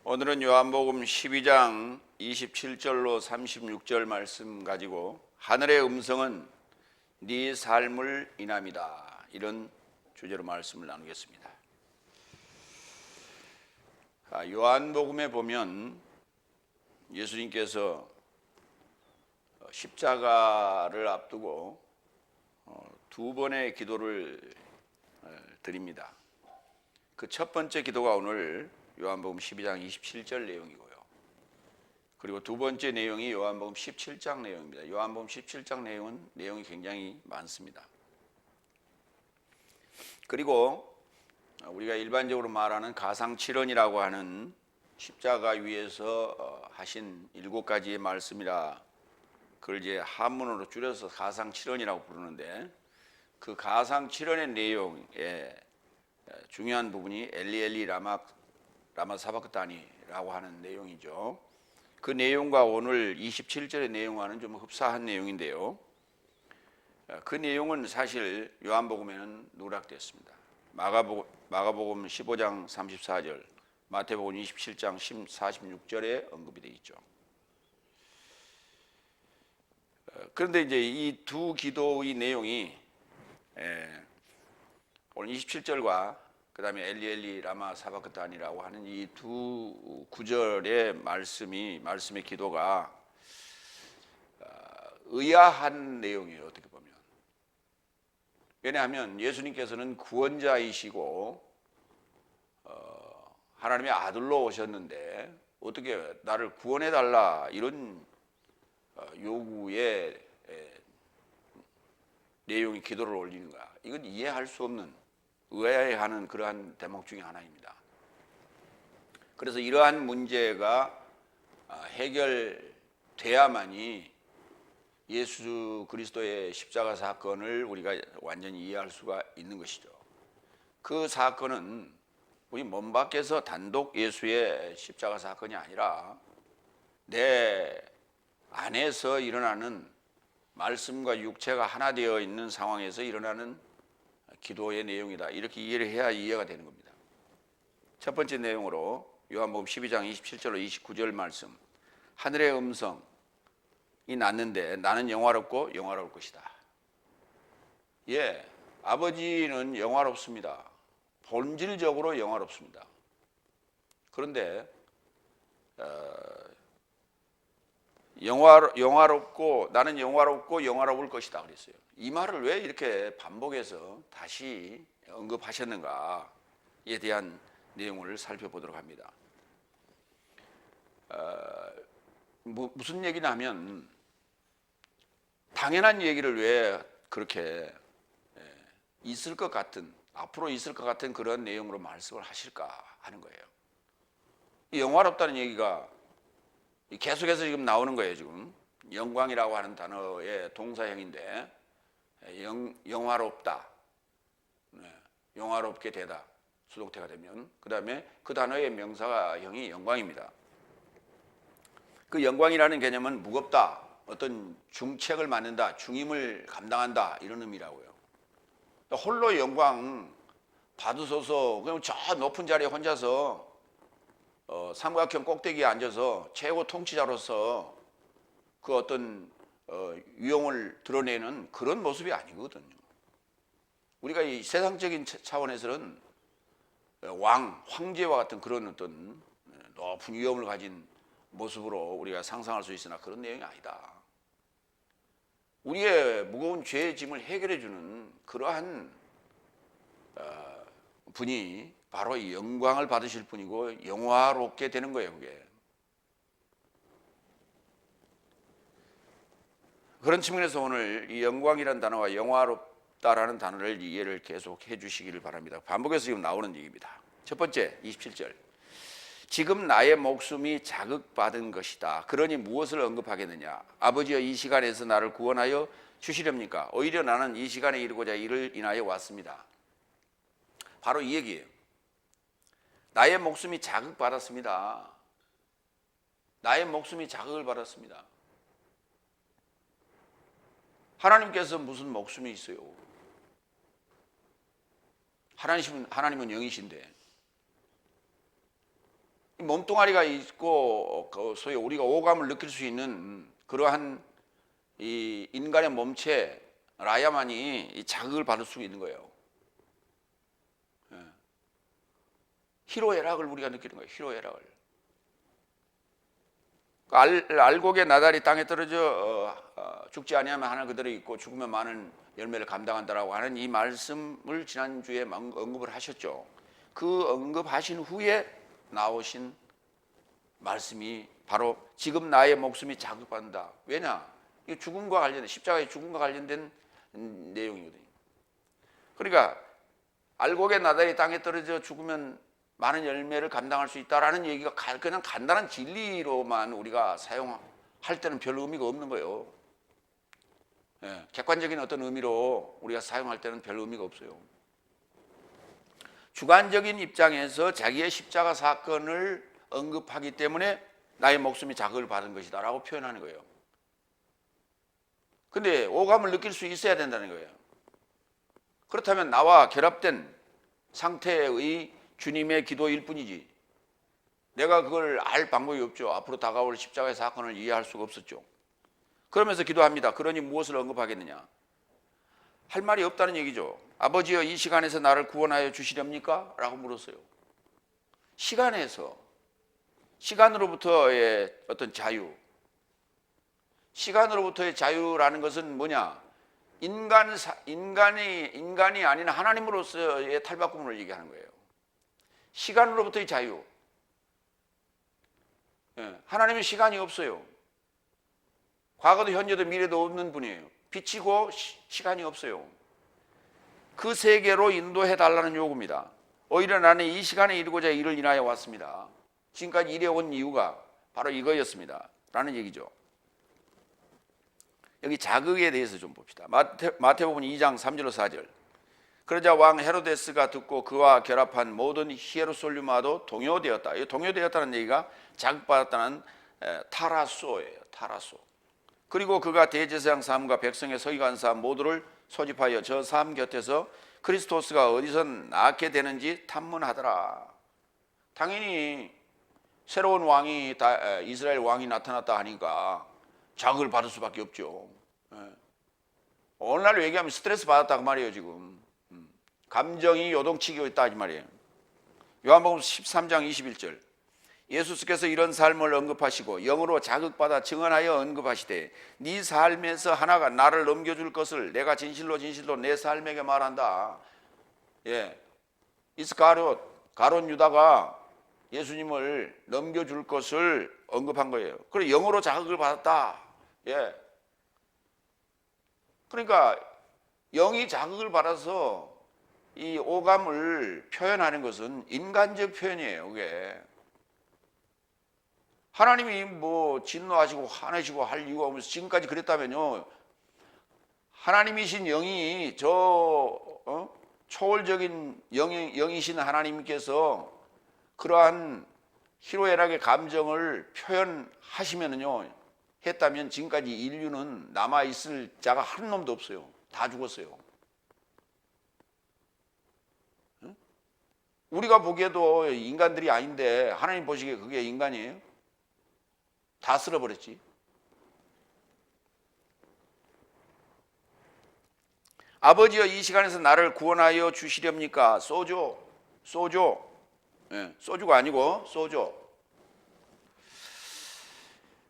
오늘은 요한복음 12장 27절로 36절 말씀 가지고 하늘의 음성은 네 삶을 인함이다, 이런 주제로 말씀을 나누겠습니다. 요한복음에 보면 예수님께서 십자가를 앞두고 두 번의 기도를 드립니다. 그 첫 번째 기도가 오늘 요한복음 12장 27절 내용이고요. 그리고 두 번째 내용이 요한복음 17장 내용입니다. 요한복음 17장 내용이 굉장히 많습니다. 그리고 우리가 일반적으로 말하는 가상칠언이라고 하는 십자가 위에서 하신 7가지의 말씀이라, 그걸 이제 한문으로 줄여서 가상칠언이라고 부르는데, 그 가상칠언의 내용에 중요한 부분이 엘리 엘리 라마 사박다니라고 하는 내용이죠. 그 내용과 오늘 27절의 내용과는 좀 흡사한 내용인데요, 그 내용은 사실 요한복음에는 누락됐습니다. 마가복음 15장 34절, 마태복음 27장 46절에 언급이 되어 있죠. 그런데 이제 이 두 기도의 내용이 오늘 27절과 그 다음에 엘리 엘리 라마 사박다니라고 하는 이 두 구절의 말씀의 기도가 의아한 내용이에요, 어떻게 보면. 왜냐하면 예수님께서는 구원자이시고 하나님의 아들로 오셨는데 어떻게 나를 구원해달라, 이런 요구의 내용이 기도를 올리는가, 이건 이해할 수 없는, 의아해하는 그러한 대목 중에 하나입니다. 그래서 이러한 문제가 해결돼야만이 예수 그리스도의 십자가 사건을 우리가 완전히 이해할 수가 있는 것이죠. 그 사건은 우리 몸 밖에서 단독 예수의 십자가 사건이 아니라 내 안에서 일어나는, 말씀과 육체가 하나 되어 있는 상황에서 일어나는 기도의 내용이다, 이렇게 이해를 해야 이해가 되는 겁니다. 첫 번째 내용으로 요한복음 12장 27절로 29절 말씀, 하늘의 음성이 났는데 나는 영화롭고 영화로울 것이다. 예, 아버지는 영화롭습니다. 본질적으로 영화롭습니다. 그런데 영화롭고 나는 영화롭고 영화로울 것이다 그랬어요. 이 말을 왜 이렇게 반복해서 다시 언급하셨는가에 대한 내용을 살펴보도록 합니다. 무슨 얘기냐면, 당연한 얘기를 왜 그렇게 있을 것 같은, 앞으로 있을 것 같은 그런 내용으로 말씀을 하실까 하는 거예요. 이 영화롭다는 얘기가 계속해서 지금 나오는 거예요. 지금 영광이라고 하는 단어의 동사형인데, 영화롭다, 영화롭게 되다, 수동태가 되면 그 다음에 그 단어의 명사형이 영광입니다. 그 영광이라는 개념은 무겁다, 어떤 중책을 맡는다, 중임을 감당한다, 이런 의미라고요. 홀로 영광 받으소서, 그냥 저 높은 자리에 혼자서 삼각형 꼭대기에 앉아서 최고 통치자로서 그 어떤 위용을 드러내는 그런 모습이 아니거든요. 우리가 이 세상적인 차원에서는 황제와 같은 그런 어떤 높은 위엄을 가진 모습으로 우리가 상상할 수 있으나 그런 내용이 아니다. 우리의 무거운 죄의 짐을 해결해 주는 그러한 분이 바로 이 영광을 받으실 분이고 영화롭게 되는 거예요, 그게. 그런 측면에서 오늘 이 영광이라는 단어와 영화롭다라는 단어를 이해를 계속 해 주시기를 바랍니다. 반복해서 지금 나오는 얘기입니다. 첫 번째 27절, 지금 나의 목숨이 자극받은 것이다. 그러니 무엇을 언급하겠느냐? 아버지여, 이 시간에서 나를 구원하여 주시렵니까? 오히려 나는 이 시간에 이르고자 이를 인하여 왔습니다. 바로 이 얘기예요. 나의 목숨이 자극받았습니다. 나의 목숨이 자극을 받았습니다. 하나님께서 무슨 목숨이 있어요? 하나님은 영이신데 몸뚱아리가 있고 소위 우리가 오감을 느낄 수 있는 그러한 이 인간의 몸체라야만이 이 자극을 받을 수 있는 거예요. 희로애락을 우리가 느끼는 거예요. 희로애락을. 알곡의 나달이 땅에 떨어져 죽지 아니하면 하나 그대로 있고 죽으면 많은 열매를 감당한다라고 하는 이 말씀을 지난주에 언급을 하셨죠. 그 언급하신 후에 나오신 말씀이 바로 지금 나의 목숨이 자극받는다. 왜냐? 이 죽음과 관련된, 십자가의 죽음과 관련된 내용이거든요. 그러니까 알곡의 나달이 땅에 떨어져 죽으면 많은 열매를 감당할 수 있다라는 얘기가 그냥 간단한 진리로만 우리가 사용할 때는 별 의미가 없는 거예요. 객관적인 어떤 의미로 우리가 사용할 때는 별 의미가 없어요. 주관적인 입장에서 자기의 십자가 사건을 언급하기 때문에 나의 목숨이 자극을 받은 것이다 라고 표현하는 거예요. 근데 오감을 느낄 수 있어야 된다는 거예요. 그렇다면 나와 결합된 상태의 주님의 기도일 뿐이지 내가 그걸 알 방법이 없죠. 앞으로 다가올 십자가의 사건을 이해할 수가 없었죠. 그러면서 기도합니다. 그러니 무엇을 언급하겠느냐? 할 말이 없다는 얘기죠. 아버지여, 이 시간에서 나를 구원하여 주시렵니까? 라고 물었어요. 시간으로부터의 어떤 자유, 시간으로부터의 자유라는 것은 뭐냐? 인간이 아닌 하나님으로서의 탈바꿈을 얘기하는 거예요. 시간으로부터의 자유. 하나님은 시간이 없어요. 과거도 현재도 미래도 없는 분이에요. 빛이고 시간이 없어요. 그 세계로 인도해 달라는 요구입니다. 오히려 나는 이 시간에 이르고자 이를 인하여 왔습니다. 지금까지 이래온 이유가 바로 이거였습니다 라는 얘기죠. 여기 자극에 대해서 좀 봅시다. 마태복음 2장 3절로 4절. 그러자 왕 헤로데스가 듣고 그와 결합한 모든 히에로솔리마도 동요되었다. 이 동요되었다는 얘기가 자극받았다는 타라소예요. 타라소. 그리고 그가 대제사장 사람과 백성의 서기관 사람 모두를 소집하여 저 사람 곁에서 그리스도스가 어디서 낳게 되는지 탐문하더라. 당연히 새로운 왕이 이스라엘 왕이 나타났다 하니까 자극을 받을 수밖에 없죠. 오늘날로 얘기하면 스트레스 받았다 그 말이에요. 지금 감정이 요동치고 있다 이 말이에요. 요한복음 13장 21절. 예수께서 이런 삶을 언급하시고 영으로 자극받아 증언하여 언급하시되 네 삶에서 하나가 나를 넘겨줄 것을 내가 진실로 내 삶에게 말한다. 가룟 유다가 예수님을 넘겨줄 것을 언급한 거예요. 그리고 영으로 자극을 받았다. 그러니까 영이 자극을 받아서 이 오감을 표현하는 것은 인간적 표현이에요. 그게 하나님이 뭐 진노하시고 화내시고 할 이유가 없어서 지금까지 그랬다면요, 하나님이신 영이 초월적인 영이신 하나님께서 그러한 희로애락의 감정을 표현하시면은요, 했다면 지금까지 인류는 남아있을 자가 한 놈도 없어요. 다 죽었어요. 우리가 보기에도 인간들이 아닌데 하나님 보시기에 그게 인간이에요? 다 쓸어버렸지. 아버지여, 이 시간에서 나를 구원하여 주시렵니까? 소조. 소주가 아니고 소조.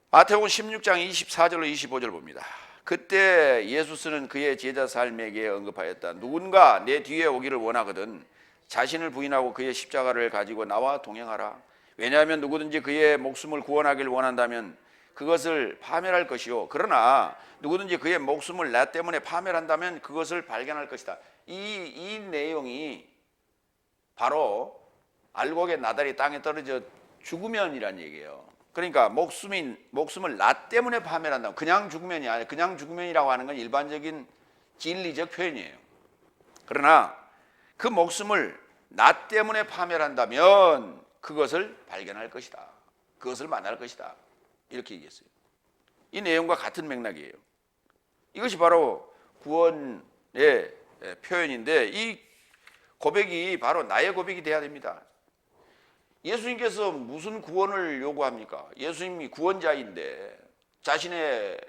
마태복음 16장 24절로 25절 봅니다. 그때 예수는 그의 제자 삶에게 언급하였다. 누군가 내 뒤에 오기를 원하거든 자신을 부인하고 그의 십자가를 가지고 나와 동행하라. 왜냐하면 누구든지 그의 목숨을 구원하기를 원한다면 그것을 파멸할 것이요, 그러나 누구든지 그의 목숨을 나 때문에 파멸한다면 그것을 발견할 것이다. 이 내용이 바로 알곡의 나달이 땅에 떨어져 죽으면이란 얘기예요. 그러니까 목숨을 나 때문에 파멸한다. 그냥 죽으면이 아니라, 그냥 죽으면이라고 하는 건 일반적인 진리적 표현이에요. 그러나 그 목숨을 나 때문에 파멸한다면 그것을 발견할 것이다. 그것을 만날 것이다. 이렇게 얘기했어요. 이 내용과 같은 맥락이에요. 이것이 바로 구원의 표현인데 이 고백이 바로 나의 고백이 돼야 됩니다. 예수님께서 무슨 구원을 요구합니까? 예수님이 구원자인데 자신의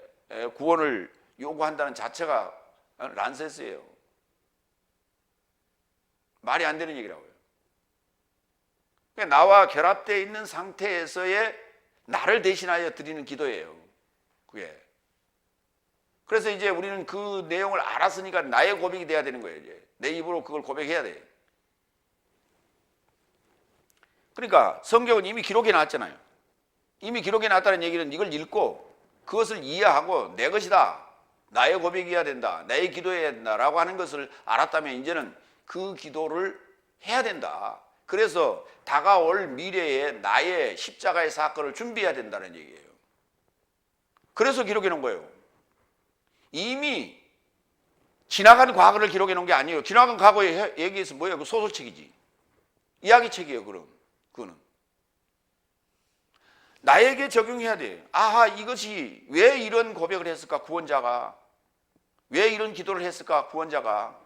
구원을 요구한다는 자체가 란세스예요. 말이 안 되는 얘기라고요. 나와 결합되어 있는 상태에서의 나를 대신하여 드리는 기도예요. 그게. 그래서 이제 우리는 그 내용을 알았으니까 나의 고백이 돼야 되는 거예요. 이제. 내 입으로 그걸 고백해야 돼. 그러니까 성경은 이미 기록해 놨잖아요. 이미 기록해 놨다는 얘기는 이걸 읽고 그것을 이해하고 내 것이다. 나의 고백이어야 된다. 나의 기도해야 된다라고 하는 것을 알았다면 이제는 그 기도를 해야 된다. 그래서 다가올 미래에 나의 십자가의 사건을 준비해야 된다는 얘기예요. 그래서 기록해 놓은 거예요. 이미 지나간 과거를 기록해 놓은 게 아니에요. 지나간 과거에 얘기해서 뭐예요? 그 소설책이지. 이야기책이에요. 그거는. 나에게 적용해야 돼. 아하, 이것이 왜 이런 고백을 했을까? 구원자가. 왜 이런 기도를 했을까? 구원자가.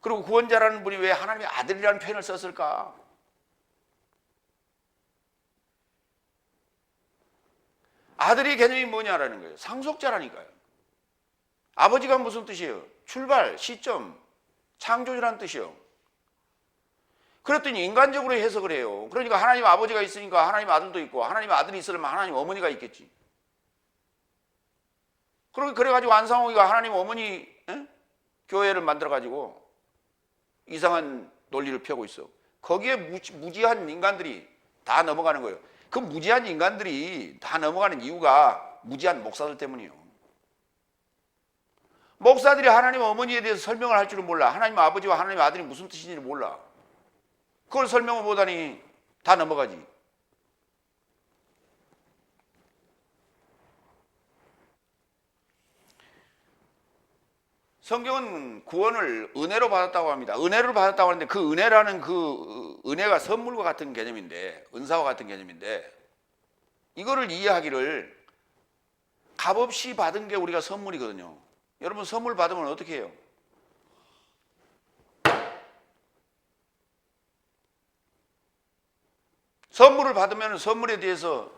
그리고 구원자라는 분이 왜 하나님의 아들이라는 표현을 썼을까? 아들의 개념이 뭐냐라는 거예요. 상속자라니까요. 아버지가 무슨 뜻이에요? 출발, 시점, 창조주라는 뜻이에요. 그랬더니 인간적으로 해석을 해요. 그러니까 하나님 아버지가 있으니까 하나님 아들도 있고, 하나님 아들이 있으려면 하나님 어머니가 있겠지. 그래가지고 안상홍이가 하나님 어머니 교회를 만들어가지고 이상한 논리를 펴고 있어. 거기에 무지한 인간들이 다 넘어가는 거예요. 그 무지한 인간들이 다 넘어가는 이유가 무지한 목사들 때문이에요. 목사들이 하나님 어머니에 대해서 설명을 할 줄은 몰라. 하나님 아버지와 하나님 아들이 무슨 뜻인지를 몰라. 그걸 설명을 못하니 다 넘어가지. 성경은 구원을 은혜로 받았다고 합니다. 은혜를 받았다고 하는데 그 은혜라는 그 은혜가 선물과 같은 개념인데, 은사와 같은 개념인데, 이거를 이해하기를 값없이 받은 게 우리가 선물이거든요. 여러분 선물 받으면 어떻게 해요? 선물을 받으면 선물에 대해서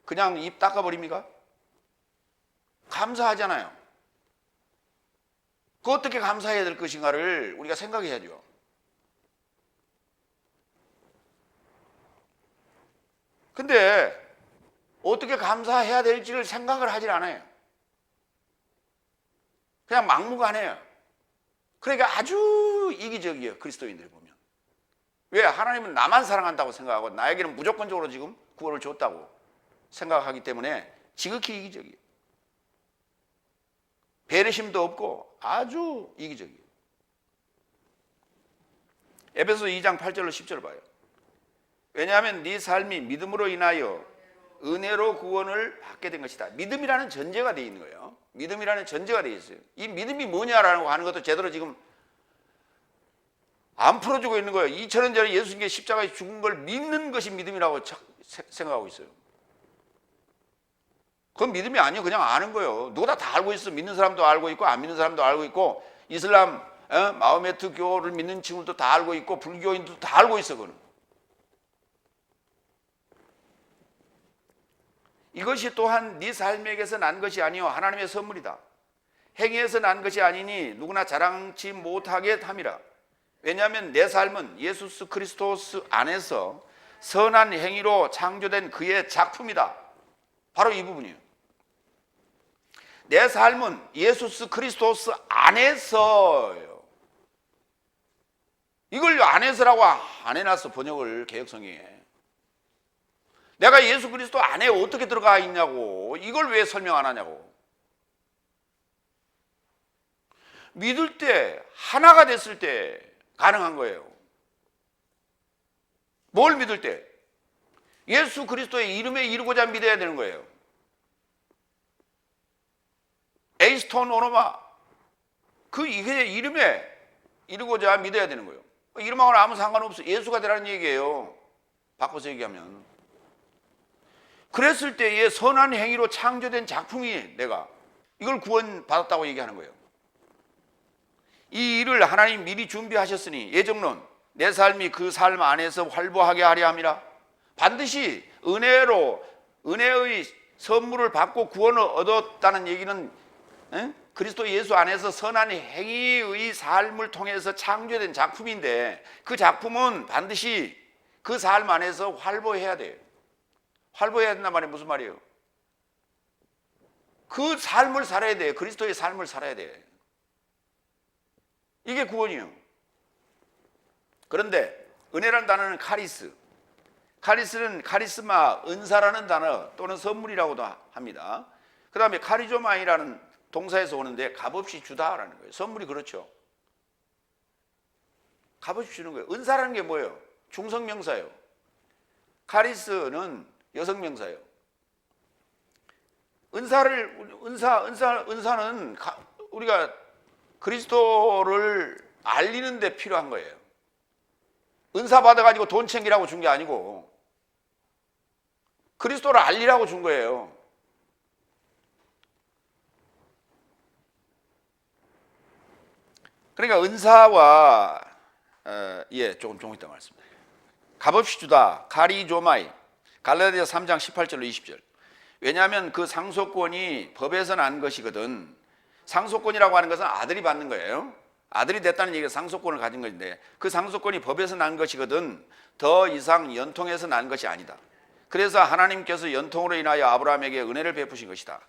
그냥 입 닦아버립니까? 감사하잖아요. 그 어떻게 감사해야 될 것인가를 우리가 생각해야죠. 근데 어떻게 감사해야 될지를 생각을 하질 않아요. 그냥 막무가내요. 그러니까 아주 이기적이에요. 그리스도인들 보면. 왜? 하나님은 나만 사랑한다고 생각하고 나에게는 무조건적으로 지금 구원을 줬다고 생각하기 때문에 지극히 이기적이에요. 배려심도 없고 아주 이기적이에요. 에베소 2장 8절로 10절 봐요. 왜냐하면 네 삶이 믿음으로 인하여 은혜로 구원을 받게 된 것이다. 믿음이라는 전제가 되어 있는 거예요. 믿음이라는 전제가 되어 있어요. 이 믿음이 뭐냐라고 하는 것도 제대로 지금 안 풀어주고 있는 거예요. 2000년 전에 예수님께 십자가에 죽은 걸 믿는 것이 믿음이라고 생각하고 있어요. 그건 믿음이 아니에요. 그냥 아는 거예요. 누가 다 알고 있어. 믿는 사람도 알고 있고 안 믿는 사람도 알고 있고 이슬람 마호메트 교를 믿는 친구들도 다 알고 있고 불교인도 다 알고 있어. 그거는. 이것이 또한 네 삶에게서 난 것이 아니요 하나님의 선물이다. 행위에서 난 것이 아니니 누구나 자랑치 못하게 함이라. 왜냐하면 내 삶은 예수 그리스도스 안에서 선한 행위로 창조된 그의 작품이다. 바로 이 부분이에요. 내 삶은 예수 그리스도스 안에서요. 이걸 안에서라고 안 해놨어. 번역을 개역성경에. 내가 예수 그리스도 안에 어떻게 들어가 있냐고. 이걸 왜 설명 안 하냐고. 믿을 때 하나가 됐을 때 가능한 거예요. 뭘 믿을 때? 예수 그리스도의 이름에 이르고자 믿어야 되는 거예요. 에이스톤 오노마 그 이름에 이르고자 믿어야 되는 거예요. 이름하고는 아무 상관없어. 예수가 되라는 얘기예요. 바꿔서 얘기하면. 그랬을 때의 선한 행위로 창조된 작품이 내가 이걸 구원받았다고 얘기하는 거예요. 이 일을 하나님 미리 준비하셨으니 예정론 내 삶이 그 삶 안에서 활보하게 하려 함이라. 반드시 은혜의 선물을 받고 구원을 얻었다는 얘기는 그리스도 예수 안에서 선한 행위의 삶을 통해서 창조된 작품인데, 그 작품은 반드시 그 삶 안에서 활보해야 돼요. 활보해야 된단 말이 무슨 말이에요? 그 삶을 살아야 돼요. 그리스도의 삶을 살아야 돼요. 이게 구원이에요. 그런데 은혜라는 단어는 카리스는 카리스마, 은사라는 단어 또는 선물이라고도 합니다. 그 다음에 카리조마이라는 동사에서 오는데 값없이 주다라는 거예요. 선물이 그렇죠. 값없이 주는 거예요. 은사라는 게 뭐예요? 중성명사예요. 카리스는 여성명사예요. 은사는 우리가 그리스도를 알리는 데 필요한 거예요. 은사 받아가지고 돈 챙기라고 준 게 아니고 그리스도를 알리라고 준 거예요. 그러니까 은사와 조금 이따 말씀드려요. 값없이 주다, 카리조마이, 갈라디아서 3장 18절로 20절. 왜냐하면 그 상속권이 법에서 난 것이거든. 상속권이라고 하는 것은 아들이 받는 거예요. 아들이 됐다는 얘기가 상속권을 가진 것인데, 그 상속권이 법에서 난 것이거든 더 이상 연통해서 난 것이 아니다. 그래서 하나님께서 연통으로 인하여 아브라함에게 은혜를 베푸신 것이다.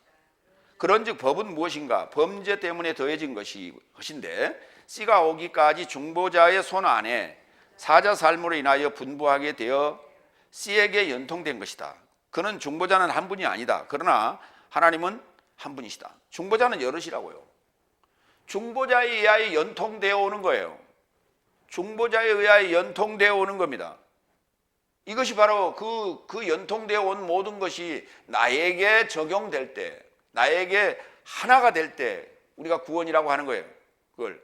그런즉 법은 무엇인가? 범죄 때문에 더해진 것인데 씨가 오기까지 중보자의 손 안에 사자 삶으로 인하여 분부하게 되어 씨에게 연통된 것이다. 그는 중보자는 한 분이 아니다. 그러나 하나님은 한 분이시다. 중보자는 여럿이라고요. 중보자에 의하여 연통되어 오는 거예요. 중보자에 의하여 연통되어 오는 겁니다. 이것이 바로 그 연통되어 온 모든 것이 나에게 적용될 때, 나에게 하나가 될 때 우리가 구원이라고 하는 거예요. 그걸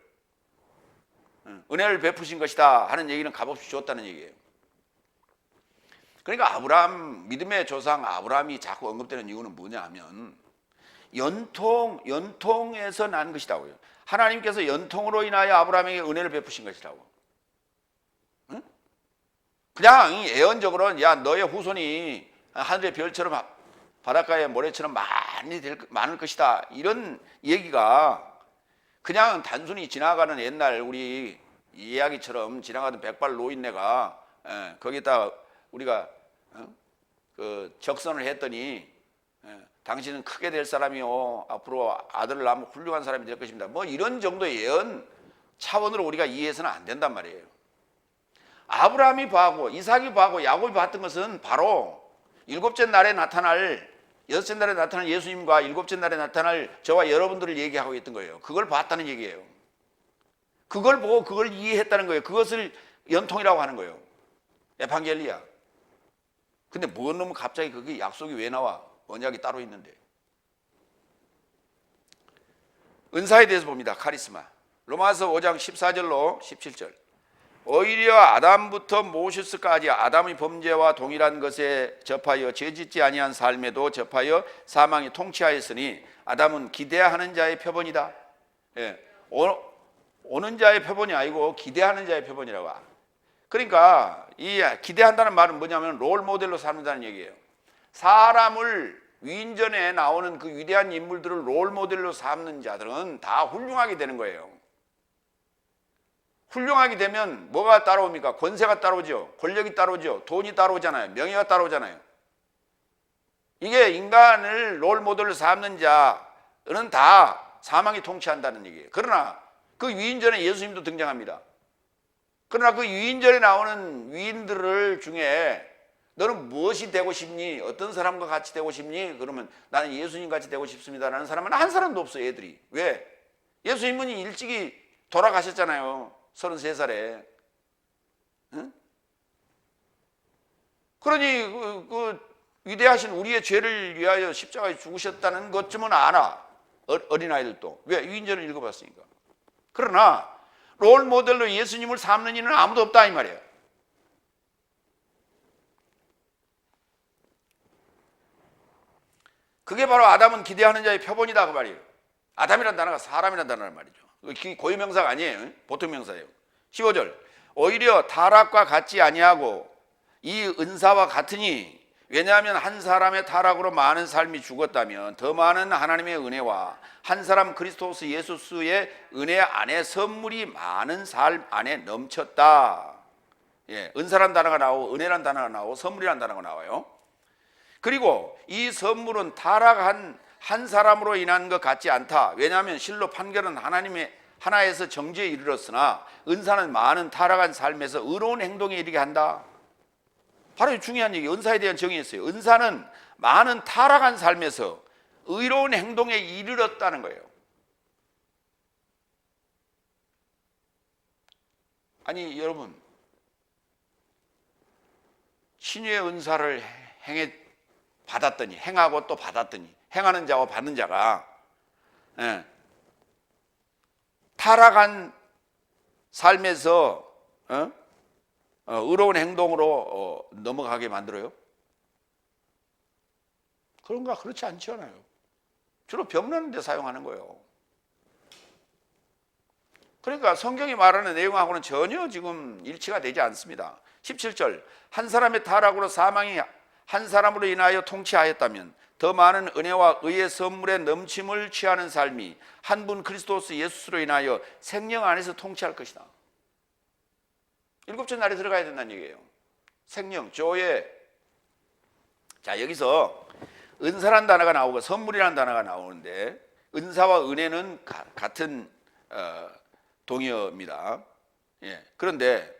은혜를 베푸신 것이다 하는 얘기는 값없이 주었다는 얘기예요. 그러니까 믿음의 조상 아브라함이 자꾸 언급되는 이유는 뭐냐 하면 연통에서 난 것이라고요. 하나님께서 연통으로 인하여 아브라함에게 은혜를 베푸신 것이라고. 응? 그냥 예언적으로는 야 너의 후손이 하늘의 별처럼 바닷가의 모래처럼 많을 것이다, 이런 얘기가 그냥 단순히 지나가는 옛날 우리 이야기처럼 지나가던 백발 노인네가 거기다 우리가 그 적선을 했더니 당신은 크게 될 사람이요, 앞으로 아들을 낳으면 훌륭한 사람이 될 것입니다, 뭐 이런 정도의 예언 차원으로 우리가 이해해서는 안 된단 말이에요. 아브라함이 봐고 이삭이 봐고 야곱이 봤던 것은 바로 일곱째 날에 나타날, 여섯째 날에 나타날 예수님과 일곱째 날에 나타날 저와 여러분들을 얘기하고 있던 거예요. 그걸 봤다는 얘기예요. 그걸 보고 그걸 이해했다는 거예요. 그것을 연통이라고 하는 거예요. 에반겔리아. 근데 뭔 놈은 갑자기 그게 약속이 왜 나와? 언약이 따로 있는데. 은사에 대해서 봅니다. 카리스마. 로마서 5장 14절로 17절. 오히려 아담부터 모세스까지 아담의 범죄와 동일한 것에 접하여 죄짓지 아니한 삶에도 접하여 사망이 통치하였으니 아담은 기대하는 자의 표본이다. 오는 자의 표본이 아니고 기대하는 자의 표본이라고. 그러니까 이 기대한다는 말은 뭐냐면 롤 모델로 삼는다는 얘기예요. 사람을 위인전에 나오는 그 위대한 인물들을 롤 모델로 삼는 자들은 다 훌륭하게 되는 거예요. 훌륭하게 되면 뭐가 따라옵니까? 권세가 따라오죠. 권력이 따라오죠. 돈이 따라오잖아요. 명예가 따라오잖아요. 이게 인간을 롤 모델로 삼는 자는 다 사망이 통치한다는 얘기예요. 그러나 그 위인전에 예수님도 등장합니다. 그러나 그 위인전에 나오는 위인들 중에 너는 무엇이 되고 싶니? 어떤 사람과 같이 되고 싶니? 그러면 나는 예수님 같이 되고 싶습니다라는 사람은 한 사람도 없어요. 애들이. 왜? 예수님은 일찍이 돌아가셨잖아요. 33살에. 응? 그러니 그 위대하신 우리의 죄를 위하여 십자가에 죽으셨다는 것쯤은 알아. 어린아이들도. 왜? 위인전을 읽어봤으니까. 그러나 롤 모델로 예수님을 삼는 이는 아무도 없다 이 말이에요. 그게 바로 아담은 기대하는 자의 표본이다 그 말이에요. 아담이라는 단어가 사람이라는 단어란 말이죠. 고유명사가 아니에요. 보통 명사예요. 15절. 오히려 타락과 같지 아니하고 이 은사와 같으니, 왜냐하면 한 사람의 타락으로 많은 삶이 죽었다면 더 많은 하나님의 은혜와 한 사람 그리스도스 예수의 은혜 안에 선물이 많은 삶 안에 넘쳤다. 예, 은사란 단어가 나오고 은혜란 단어가 나오고 선물이란 단어가 나와요. 그리고 이 선물은 타락한 한 사람으로 인한 것 같지 않다. 왜냐하면 실로 판결은 하나님의 하나에서 정죄에 이르렀으나 은사는 많은 타락한 삶에서 의로운 행동에 이르게 한다. 바로 중요한 얘기, 은사에 대한 정의였어요. 은사는 많은 타락한 삶에서 의로운 행동에 이르렀다는 거예요. 아니 여러분, 신유의 은사를 받았더니, 행하고 또 받았더니, 행하는 자와 받는 자가 타락한 삶에서 의로운 행동으로 넘어가게 만들어요? 그런가? 그렇지 않잖아요. 주로 병나는 데 사용하는 거예요. 그러니까 성경이 말하는 내용하고는 전혀 지금 일치가 되지 않습니다. 17절, 한 사람의 타락으로 사망이 한 사람으로 인하여 통치하였다면 더 많은 은혜와 의의 선물의 넘침을 취하는 삶이 한 분 그리스도스 예수로 인하여 생명 안에서 통치할 것이다. 일곱째 날에 들어가야 된다는 얘기예요. 생명, 조에. 자, 여기서 은사란 단어가 나오고 선물이라는 단어가 나오는데, 은사와 은혜는 같은 동의어입니다. 예. 그런데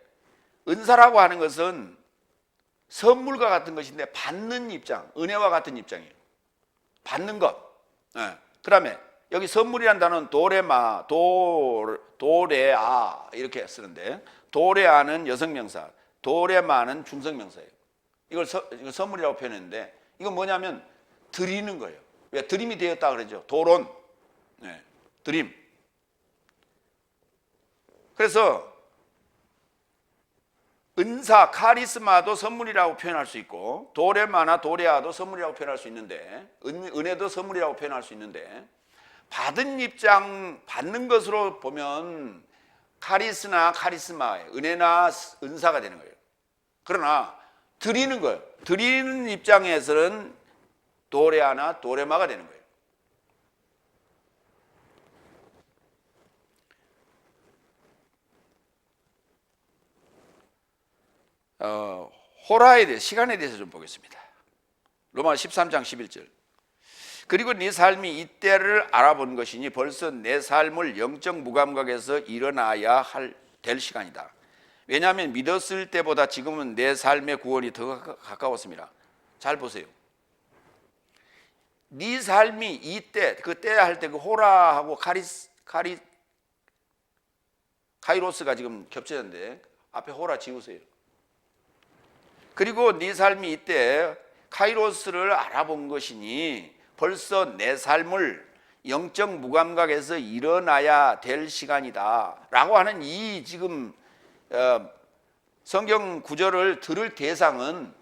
은사라고 하는 것은 선물과 같은 것인데 받는 입장, 은혜와 같은 입장이에요. 받는 것. 예. 그 다음에 여기 선물이라는 단어는 도레마, 도레아 이렇게 쓰는데, 도레아는 여성명사, 도레마는 중성명사예요. 이걸 선물이라고 표현했는데, 이건 뭐냐면 드리는 거예요. 왜? 드림이 되었다 그러죠. 도론. 네, 드림. 그래서 은사, 카리스마도 선물이라고 표현할 수 있고, 도레마나 도레아도 선물이라고 표현할 수 있는데, 은혜도 선물이라고 표현할 수 있는데, 받은 입장, 받는 것으로 보면 카리스나 카리스마예요. 은혜나 은사가 되는 거예요. 그러나 드리는 거예요. 드리는 입장에서는 도레아나 도레마가 되는 거예요. 호라에 대해, 시간에 대해서 좀 보겠습니다. 로마 13장 11절. 그리고 네 삶이 이때를 알아본 것이니 벌써 내 삶을 영적 무감각에서 일어나야 될 시간이다. 왜냐하면 믿었을 때보다 지금은 내 삶의 구원이 더 가까웠습니다. 잘 보세요. 네 삶이 이때, 그 때 할 때 그 호라하고 카이로스가 지금 겹쳐졌는데 앞에 호라 지우세요. 그리고 네 삶이 이때 카이로스를 알아본 것이니 벌써 내 삶을 영적 무감각에서 일어나야 될 시간이다 라고 하는 이 지금 성경 구절을 들을 대상은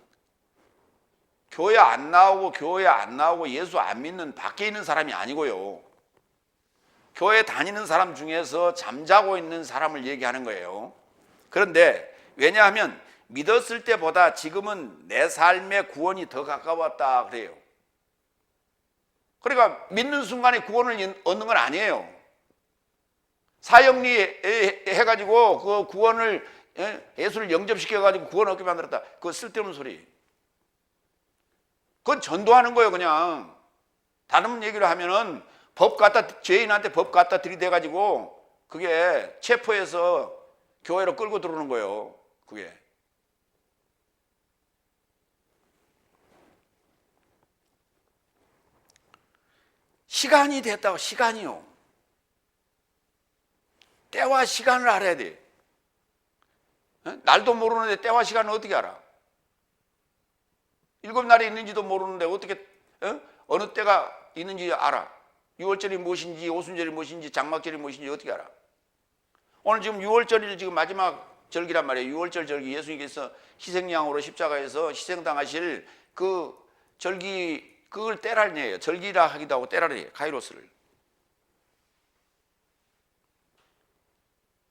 교회 안 나오고 예수 안 믿는 밖에 있는 사람이 아니고요, 교회 다니는 사람 중에서 잠자고 있는 사람을 얘기하는 거예요. 그런데 왜냐하면 믿었을 때보다 지금은 내 삶의 구원이 더 가까웠다 그래요. 그러니까 믿는 순간에 구원을 얻는 건 아니에요. 사형리 해가지고 그 구원을, 예수를 영접시켜가지고 구원 얻게 만들었다. 그거 쓸데없는 소리. 그건 전도하는 거예요, 그냥. 다른 얘기를 하면은 죄인한테 법 갖다 들이대가지고 그게 체포해서 교회로 끌고 들어오는 거예요, 그게. 시간이 됐다고, 시간이요. 때와 시간을 알아야 돼. 날도 모르는데 때와 시간을 어떻게 알아? 7날이 있는지도 모르는데 어떻게 어느 때가 있는지 알아? 6월절이 무엇인지, 오순절이 무엇인지, 장막절이 무엇인지 어떻게 알아? 오늘 지금 6월절이 지금 마지막 절기란 말이에요. 6월절 절기, 예수님께서 희생양으로 십자가에서 희생당하실 그 절기, 그걸 때라는 얘기예요. 절기라 하기도 하고 때라는 얘기예요. 카이로스를.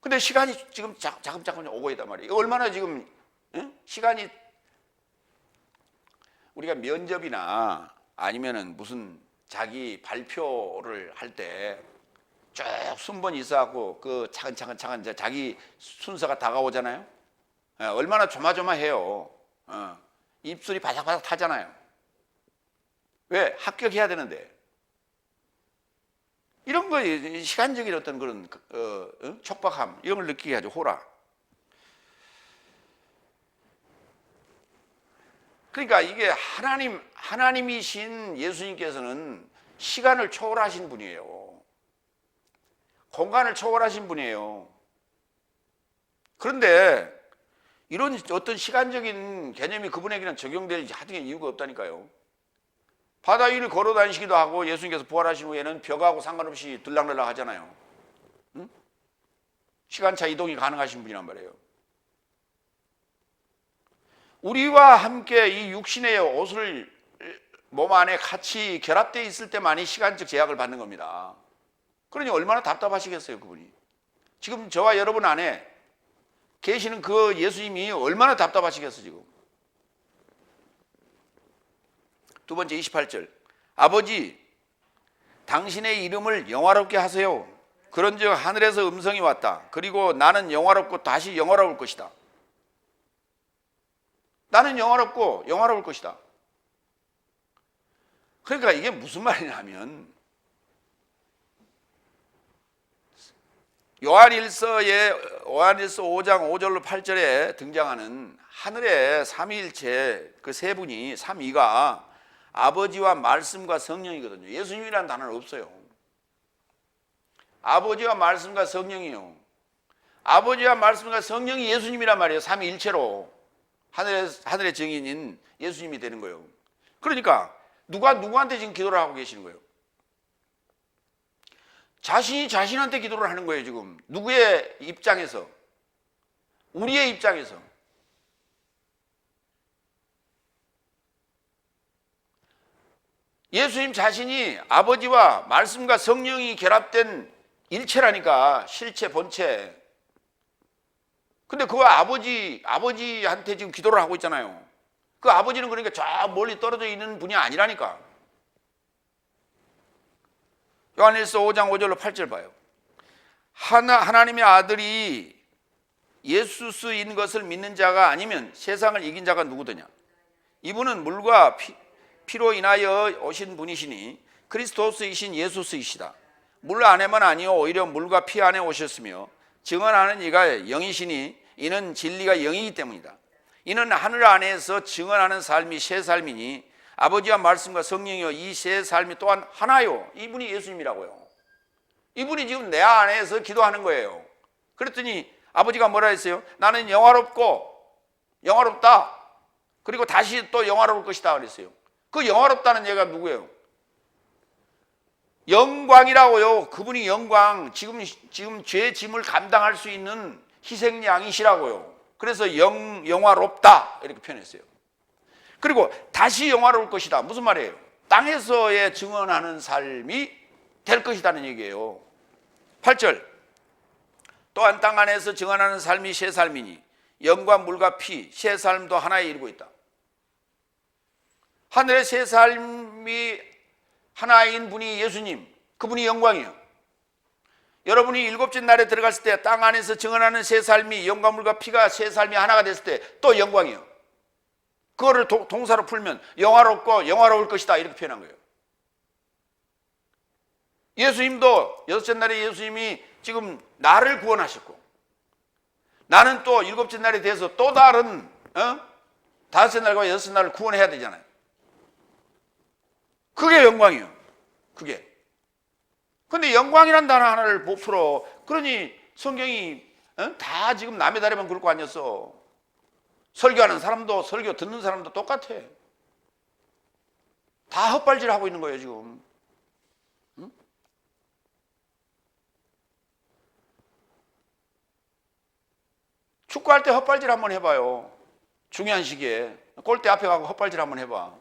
근데 시간이 지금 자금자금 오고 있단 말이에요. 이거 얼마나 지금 시간이, 우리가 면접이나 아니면은 무슨 자기 발표를 할 때 쭉 순번이 있어갖고 그 차근차근 이제 자기 순서가 다가오잖아요. 얼마나 조마조마해요. 입술이 바삭바삭 타잖아요. 왜? 합격해야 되는데. 이런 거 시간적인 어떤 그런 촉박함 이런 걸 느끼게 하죠. 호라. 그러니까 이게 하나님이신 예수님께서는 시간을 초월하신 분이에요. 공간을 초월하신 분이에요. 그런데 이런 어떤 시간적인 개념이 그분에게는 적용될 하등의 이유가 없다니까요. 바다 위를 걸어 다니시기도 하고 예수님께서 부활하신 후에는 벽하고 상관없이 들락날락 하잖아요. 응? 시간차 이동이 가능하신 분이란 말이에요. 우리와 함께 이 육신의 옷을 몸 안에 같이 결합되어 있을 때만이 시간적 제약을 받는 겁니다. 그러니 얼마나 답답하시겠어요, 그분이. 지금 저와 여러분 안에 계시는 그 예수님이 얼마나 답답하시겠어요, 지금. 두 번째 28절. 아버지, 당신의 이름을 영화롭게 하세요. 그런즉 하늘에서 음성이 왔다. 그리고 나는 영화롭고 다시 영화로울 것이다. 나는 영화롭고 영화로울 것이다. 그러니까 이게 무슨 말이냐면 요한일서 5장 5절로 8절에 등장하는 하늘의 삼위일체 그 세 분이 삼위가 아버지와 말씀과 성령이거든요. 예수님이라는 단어는 없어요. 아버지와 말씀과 성령이요. 아버지와 말씀과 성령이 예수님이란 말이에요. 삼위일체로 하늘의 증인인 예수님이 되는 거예요. 그러니까 누가 누구한테 지금 기도를 하고 계시는 거예요? 자신이 자신한테 기도를 하는 거예요, 지금. 누구의 입장에서? 우리의 입장에서. 예수님 자신이 아버지와 말씀과 성령이 결합된 일체라니까, 실체, 본체. 근데 그 아버지한테 지금 기도를 하고 있잖아요. 그 아버지는 그러니까 저 멀리 떨어져 있는 분이 아니라니까. 요한일서 5장 5절로 8절 봐요. 하나님의 아들이 예수스인 것을 믿는 자가 아니면 세상을 이긴 자가 누구더냐? 이분은 물과 피로 인하여 오신 분이시니 그리스도스이신 예수스이시다. 물 안에만 아니요 오히려 물과 피 안에 오셨으며 증언하는 이가 영이시니 이는 진리가 영이기 때문이다. 이는 하늘 안에서 증언하는 삶이 새 삶이니 아버지와 말씀과 성령이요 이 새 삶이 또한 하나요. 이분이 예수님이라고요. 이분이 지금 내 안에서 기도하는 거예요. 그랬더니 아버지가 뭐라 했어요? 나는 영화롭다. 그리고 다시 또 영화로울 것이다 그랬어요. 그 영화롭다는 얘가 누구예요? 영광이라고요. 그분이 영광, 지금 죄 짐을 감당할 수 있는 희생양이시라고요. 그래서 영화롭다 이렇게 표현했어요. 그리고 다시 영화로울 것이다. 무슨 말이에요? 땅에서의 증언하는 삶이 될 것이라는 얘기예요. 8절. 또한 땅 안에서 증언하는 삶이 새 삶이니 영과 물과 피, 새 삶도 하나에 이루고 있다. 하늘의 새 삶이 하나인 분이 예수님, 그분이 영광이에요. 여러분이 일곱째 날에 들어갔을 때 땅 안에서 증언하는 새 삶이 영과 물과 피가 새 삶이 하나가 됐을 때 또 영광이에요. 그거를 동사로 풀면 영화롭고 영화로울 것이다 이렇게 표현한 거예요. 예수님도 여섯째 날에 예수님이 지금 나를 구원하셨고 나는 또 일곱째 날에 대해서 또 다른 다섯째 날과 여섯째 날을 구원해야 되잖아요. 그게 영광이에요. 그게. 근데 영광이란 단어 하나를 못 풀어. 그러니 성경이 다 지금 남의 다리만 굵고 앉았어. 설교하는 사람도 설교 듣는 사람도 똑같아. 다 헛발질하고 있는 거예요 지금. 응? 축구할 때 헛발질 한번 해봐요. 중요한 시기에 골대 앞에 가고 헛발질 한번 해봐.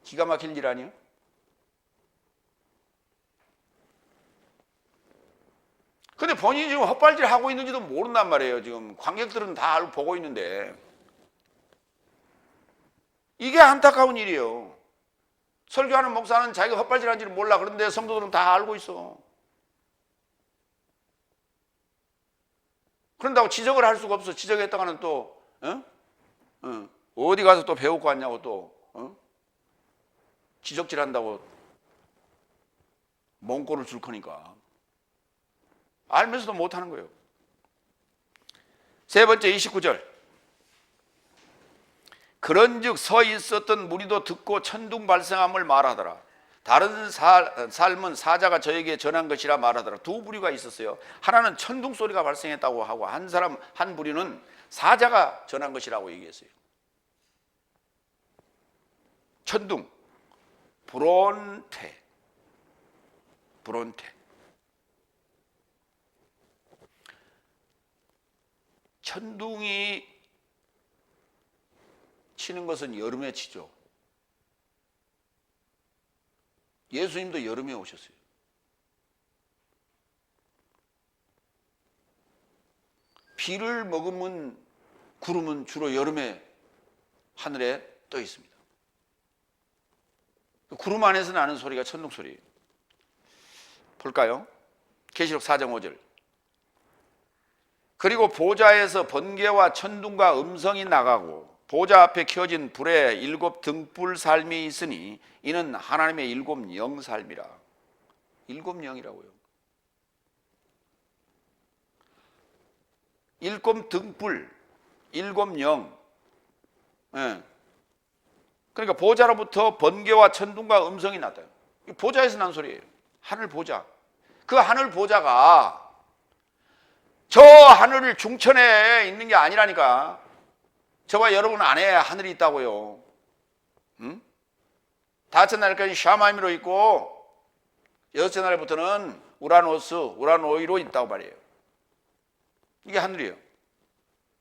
기가 막힐 일 아니에요? 근데 본인이 지금 헛발질 하고 있는지도 모른단 말이에요. 지금 관객들은 다 알고 보고 있는데. 이게 안타까운 일이에요. 설교하는 목사는 자기가 헛발질 한지를 몰라. 그런데 성도들은 다 알고 있어. 그런다고 지적을 할 수가 없어. 지적했다가는 또 어디 가서 또 배우고 왔냐고 또 지적질한다고 몽골을 줄 거니까. 알면서도 못하는 거예요. 세 번째 29절. 그런즉 서 있었던 무리도 듣고 천둥 발생함을 말하더라. 다른 삶은 사자가 저에게 전한 것이라 말하더라. 두 부류가 있었어요. 하나는 천둥 소리가 발생했다고 하고 한 부류는 사자가 전한 것이라고 얘기했어요. 천둥, 브론테. 천둥이 치는 것은 여름에 치죠. 예수님도 여름에 오셨어요. 비를 머금은 구름은 주로 여름에 하늘에 떠 있습니다. 구름 안에서 나는 소리가 천둥 소리예요. 볼까요? 계시록 4장 5절. 그리고 보좌에서 번개와 천둥과 음성이 나가고 보좌 앞에 켜진 불에 7 등불 삶이 있으니 이는 하나님의 7 영삶이라. 7 영이라고요. 7 등불, 7 영. 예. 그러니까 보좌로부터 번개와 천둥과 음성이 났다. 보좌에서 난 소리예요. 하늘 보좌. 그 하늘 보좌가 저 하늘 중천에 있는 게 아니라니까. 저와 여러분 안에 하늘이 있다고요. 응? 다째 날까지 샤마임으로 있고 여섯째 날부터는 우라노이로 있다고 말이에요. 이게 하늘이에요.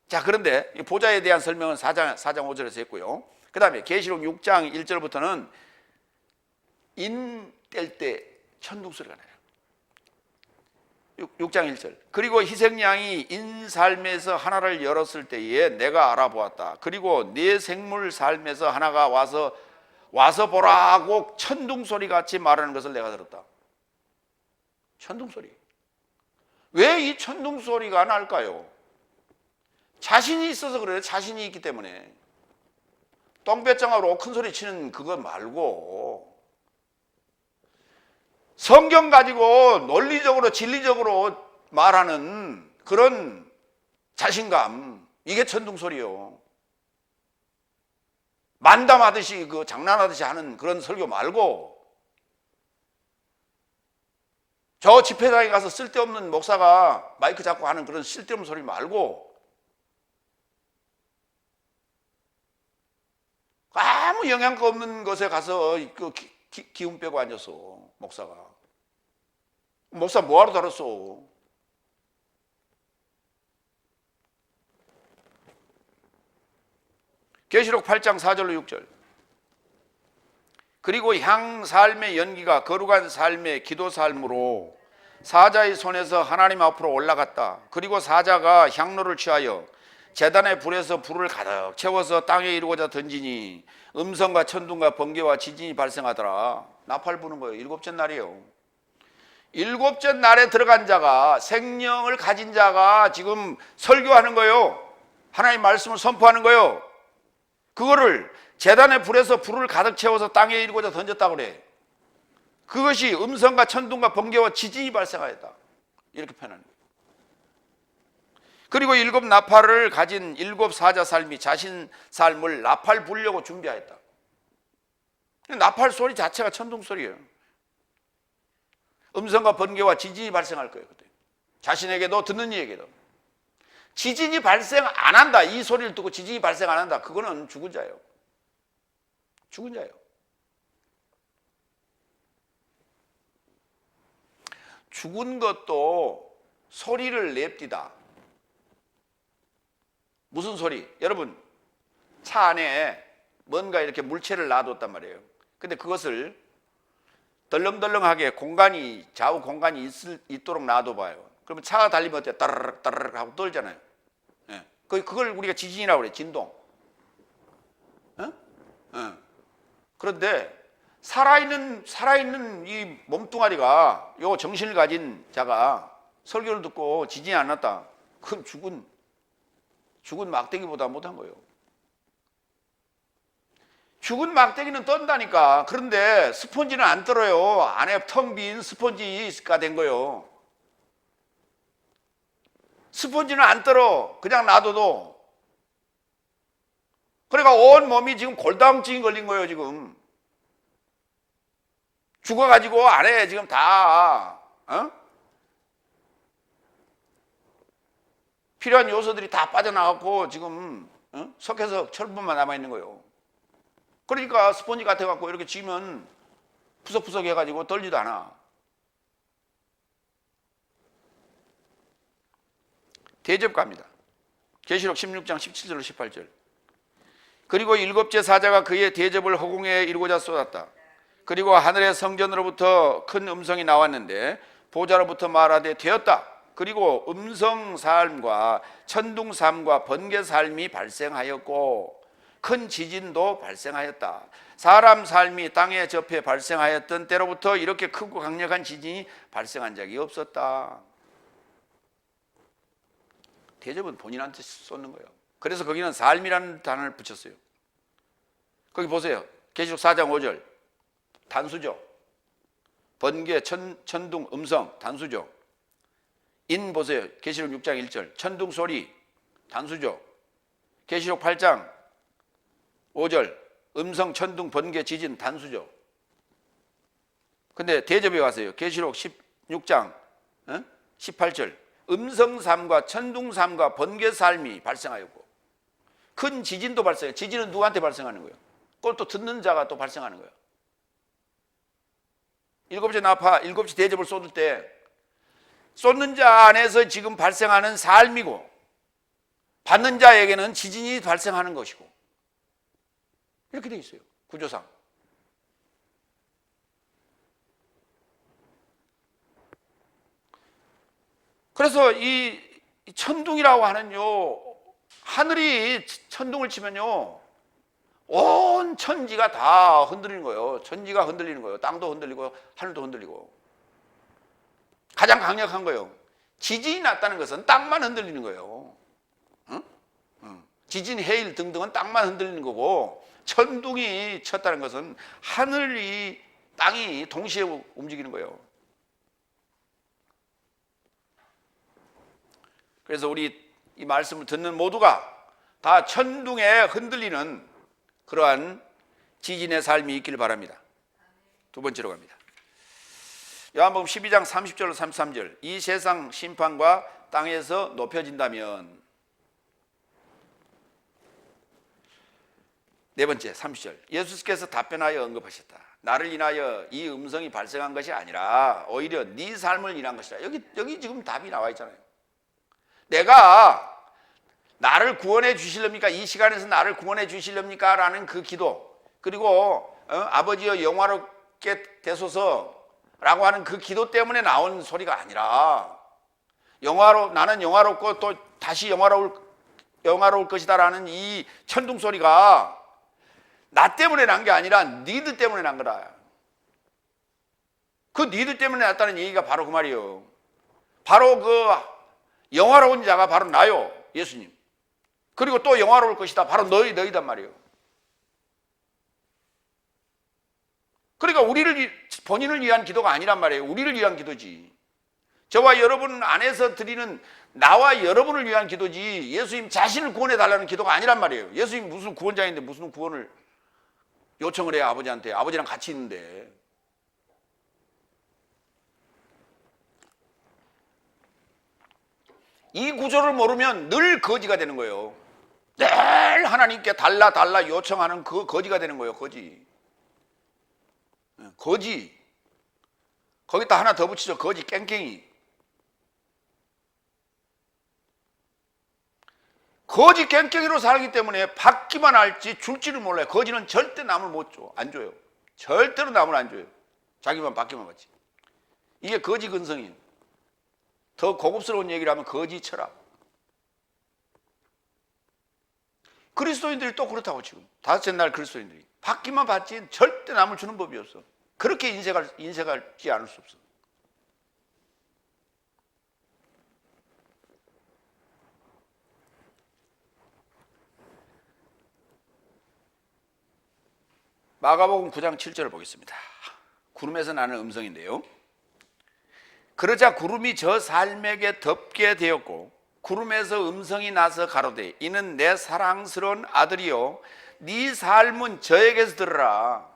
자, 그런데 보좌에 대한 설명은 4장 5절에서 했고요. 그 다음에 계시록 6장 1절부터는 인 뗄 때 천둥 소리가 나요. 6장 1절. 그리고 희생양이 인삶에서 하나를 열었을 때에 내가 알아보았다. 그리고 네 생물 삶에서 하나가 와서 보라고 천둥 소리 같이 말하는 것을 내가 들었다. 천둥 소리. 왜 이 천둥 소리가 날까요? 자신이 있어서 그래요. 자신이 있기 때문에. 똥배짱으로 큰 소리 치는 그거 말고 성경 가지고 논리적으로 진리적으로 말하는 그런 자신감, 이게 천둥소리요. 만담하듯이 장난하듯이 하는 그런 설교 말고 저 집회장에 가서 쓸데없는 목사가 마이크 잡고 하는 그런 쓸데없는 소리 말고 아무 영향가 없는 것에 가서 기운 빼고 앉았어. 목사 뭐하러 다뤘어? 계시록 8장 4절로 6절. 그리고 향 삶의 연기가 거룩한 삶의 기도 삶으로 사자의 손에서 하나님 앞으로 올라갔다. 그리고 사자가 향로를 취하여 제단의 불에서 불을 가득 채워서 땅에 이르고자 던지니 음성과 천둥과 번개와 지진이 발생하더라. 나팔 부는 거예요. 7째 날이에요. 7째 날에 들어간 자가, 생명을 가진 자가 지금 설교하는 거예요. 하나님 말씀을 선포하는 거예요. 그거를 제단의 불에서 불을 가득 채워서 땅에 이르고자 던졌다고 그래. 그것이 음성과 천둥과 번개와 지진이 발생하였다. 이렇게 표현하는 거예요. 그리고 7 나팔을 가진 7 사자 삶이 자신 삶을 나팔 불려고 준비하였다. 나팔 소리 자체가 천둥 소리예요. 음성과 번개와 지진이 발생할 거예요. 그때. 자신에게도 듣는 이에게도. 지진이 발생 안 한다. 이 소리를 듣고 지진이 발생 안 한다. 그거는 죽은 자예요. 죽은 자예요. 죽은 것도 소리를 냅디다. 무슨 소리? 여러분, 차 안에 뭔가 이렇게 물체를 놔뒀단 말이에요. 근데 그것을 덜렁덜렁하게 좌우 공간이 있도록 놔둬봐요. 그러면 차가 달리면 어때? 따르륵 따르륵 하고 떨잖아요. 예. 그걸 우리가 지진이라고 그래. 진동. 어? 어. 그런데 살아있는 이 몸뚱아리가 요 정신을 가진 자가 설교를 듣고 지진이 안 났다. 그건 죽은 막대기보다 못한 거예요. 죽은 막대기는 떤다니까. 그런데 스펀지는 안 떨어요. 안에 텅 빈 스펀지가 된 거예요. 스펀지는 안 떨어. 그냥 놔둬도. 그러니까 온 몸이 지금 골다공증이 걸린 거예요, 지금. 죽어가지고 안에 지금 다, 필요한 요소들이 다 빠져나갔고, 지금, 석회석 철분만 남아있는 거예요. 그러니까 스펀지 같아갖고 이렇게 쥐면 푸석푸석 해가지고 떨지도 않아. 대접 갑니다. 계시록 16장 17절로 18절. 그리고 일곱째 사자가 그의 대접을 허공에 이루고자 쏟았다. 그리고 하늘의 성전으로부터 큰 음성이 나왔는데 보좌로부터 말하되 되었다. 그리고 음성사함과 천둥사함과 번개사함이 발생하였고 큰 지진도 발생하였다. 사람 삶이 땅에 접해 발생하였던 때로부터 이렇게 크고 강력한 지진이 발생한 적이 없었다. 대접은 본인한테 쏟는 거예요. 그래서 거기는 삶이라는 단어를 붙였어요. 거기 보세요. 계시록 4장 5절 단수죠. 번개, 천둥, 음성 단수죠. 인 보세요. 계시록 6장 1절 천둥 소리 단수죠. 계시록 8장 5절 음성, 천둥, 번개, 지진 단수죠. 근데 대접에 가세요. 계시록 16장 18절 음성삼과 천둥삼과 번개삼이 발생하였고 큰 지진도 발생해요. 지진은 누구한테 발생하는 거예요? 그걸 또 듣는 자가 또 발생하는 거예요. 일곱째 나파, 일곱째 대접을 쏟을 때 쏟는 자 안에서 지금 발생하는 삶이고 받는 자에게는 지진이 발생하는 것이고 이렇게 돼 있어요. 구조상. 그래서 이 천둥이라고 하는요, 하늘이 천둥을 치면요, 온 천지가 다 흔들리는 거예요. 천지가 흔들리는 거예요. 땅도 흔들리고 하늘도 흔들리고. 가장 강력한 거예요. 지진이 났다는 것은 땅만 흔들리는 거예요. 지진, 해일 등등은 땅만 흔들리는 거고 천둥이 쳤다는 것은 하늘이 땅이 동시에 움직이는 거예요. 그래서 우리 이 말씀을 듣는 모두가 다 천둥에 흔들리는 그러한 지진의 삶이 있기를 바랍니다. 두 번째로 갑니다. 요한복음 12장 30절로 33절 이 세상 심판과 땅에서 높여진다면 네 번째 30절 예수께서 답변하여 언급하셨다. 나를 인하여 이 음성이 발생한 것이 아니라 오히려 네 삶을 인한 것이다. 여기 지금 답이 나와 있잖아요. 내가 나를 구원해 주시렵니까? 이 시간에서 나를 구원해 주시렵니까? 라는 그 기도 그리고 아버지여 영화롭게 되소서라고 하는 그 기도 때문에 나온 소리가 아니라 나는 영화롭고 또 다시 영화로울 것이다 라는 이 천둥 소리가 나 때문에 난 게 아니라 니들 때문에 난 거다. 그 니들 때문에 났다는 얘기가 바로 그 말이에요. 바로 그 영화로운 자가 바로 나요. 예수님. 그리고 또 영화로울 것이다. 바로 너희단 말이에요. 그러니까 본인을 위한 기도가 아니란 말이에요. 우리를 위한 기도지. 저와 여러분 안에서 드리는 나와 여러분을 위한 기도지 예수님 자신을 구원해 달라는 기도가 아니란 말이에요. 예수님 무슨 구원자인데 무슨 구원을 요청을 해요. 아버지한테. 아버지랑 같이 있는데. 이 구조를 모르면 늘 거지가 되는 거예요. 늘 하나님께 달라 요청하는 그 거지가 되는 거예요. 거지. 거기다 하나 더 붙이죠. 거지 깽깽이. 거지 깽깽이로 살기 때문에 받기만 할지 줄지를 몰라요. 거지는 절대 남을 못 줘. 안 줘요. 절대로 남을 안 줘요. 자기만 받기만 받지. 이게 거지 근성이에요. 더 고급스러운 얘기를 하면 거짓 철학. 그리스도인들이 또 그렇다고. 지금 다섯째 날 그리스도인들이 받기만 받지 절대 남을 주는 법이 없어. 그렇게 인색하지 않을 수 없어. 마가복음 9장 7절을 보겠습니다. 구름에서 나는 음성인데요. 그러자 구름이 저 삶에게 덮게 되었고 구름에서 음성이 나서 가로되 이는 내 사랑스러운 아들이요 네 삶은 저에게서 들으라.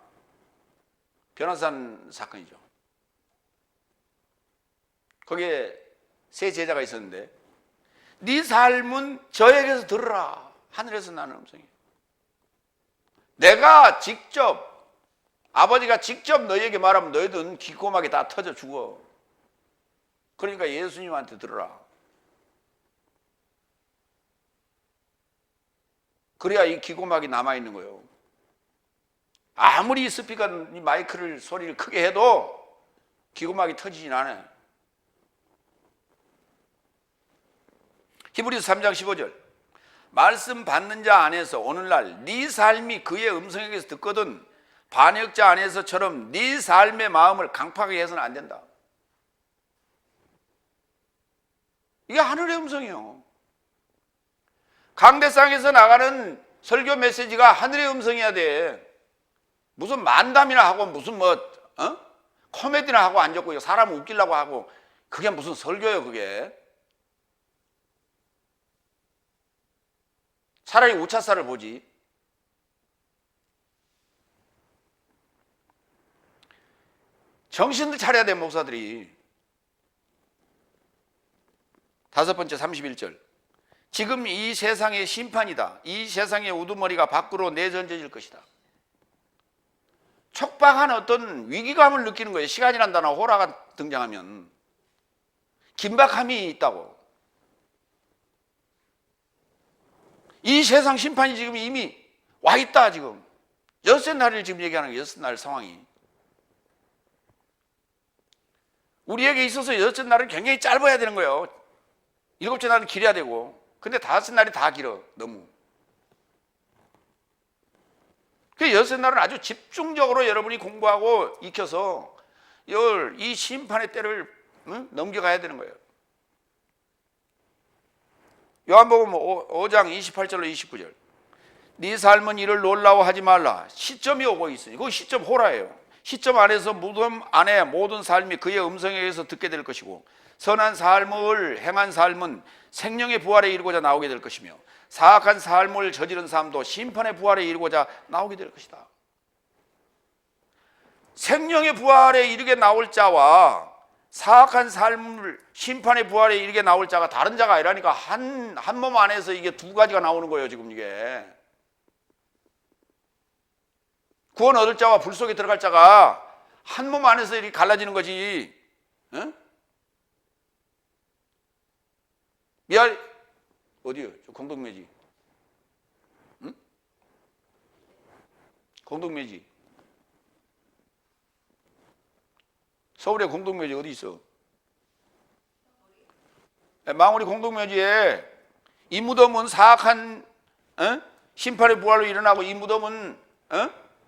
변화산 사건이죠. 거기에 세 제자가 있었는데 네 삶은 저에게서 들으라. 하늘에서 나는 음성이에요. 내가 직접, 아버지가 직접 너희에게 말하면 너희들은 기고막이 다 터져 죽어. 그러니까 예수님한테 들으라. 그래야 이 기고막이 남아있는 거예요. 아무리 스피커 마이크를 소리를 크게 해도 기고막이 터지진 않아요. 히브리서 3장 15절 말씀 받는 자 안에서 오늘날 네 삶이 그의 음성에게서 듣거든 반역자 안에서처럼 네 삶의 마음을 강팍하게 해서는 안 된다. 이게 하늘의 음성이에요. 강대상에서 나가는 설교 메시지가 하늘의 음성이어야 돼. 무슨 만담이나 하고 무슨 코미디나 하고 앉았고 사람 웃기려고 하고 그게 무슨 설교예요 그게. 차라리 우차사를 보지. 정신을 차려야 돼 목사들이. 다섯 번째 31절 지금 이 세상의 심판이다. 이 세상의 우두머리가 밖으로 내던져질 것이다. 촉박한 어떤 위기감을 느끼는 거예요. 시간이란 단어 호라가 등장하면 긴박함이 있다고. 이 세상 심판이 지금 이미 와 있다. 지금 여섯 날을 지금 얘기하는 거예요. 여섯 날 상황이 우리에게 있어서 여섯 날은 굉장히 짧아야 되는 거예요. 일곱째 날은 길어야 되고 근데 다섯 날이 다 길어. 너무. 그 여섯 날은 아주 집중적으로 여러분이 공부하고 익혀서 이 심판의 때를 넘겨가야 되는 거예요. 요한복음 5장 28절로 29절 네 삶은 이를 놀라워하지 말라. 시점이 오고 있으니 그 시점 호라예요. 시점 안에서 무덤 안에 모든 삶이 그의 음성에 의해서 듣게 될 것이고 선한 삶을 행한 삶은 생명의 부활에 이르고자 나오게 될 것이며 사악한 삶을 저지른 삶도 심판의 부활에 이르고자 나오게 될 것이다. 생명의 부활에 이르게 나올 자와 사악한 삶을 심판의 부활에 이르게 나올 자가 다른 자가 아니라니까 한 몸 안에서 이게 두 가지가 나오는 거예요. 지금 이게 구원 얻을 자와 불 속에 들어갈 자가 한 몸 안에서 이렇게 갈라지는 거지. 응? 미알 어디요? 공동묘지. 응? 공동묘지. 서울에 공동묘지 어디 있어? 망우리 공동묘지에 이 무덤은 사악한 심판의 부활로 일어나고 이 무덤은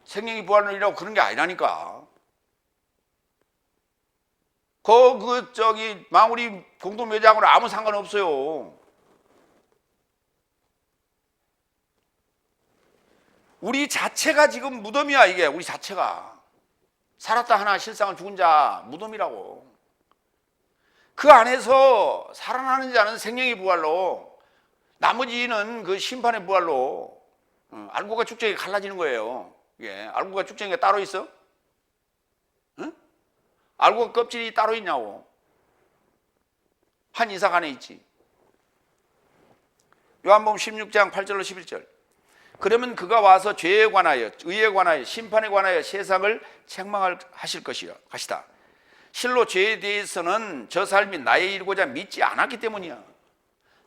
생명의 부활로 일어나고 그런 게 아니라니까. 망우리 공동묘지하고는 아무 상관없어요. 우리 자체가 지금 무덤이야. 이게 우리 자체가 살았다 하나 실상은 죽은 자 무덤이라고. 그 안에서 살아나는 자는 생명의 부활로 나머지는 그 심판의 부활로 알곡과 쭉정이가 갈라지는 거예요. 이게 알곡과 쭉정이가 따로 있어? 응? 알곡 껍질이 따로 있냐고. 한 이삭 안에 있지. 요한복음 16장 8절로 11절 그러면 그가 와서 죄에 관하여 의에 관하여 심판에 관하여 세상을 책망하실 것이다. 실로 죄에 대해서는 저 삶이 나에 이르고자 믿지 않았기 때문이야.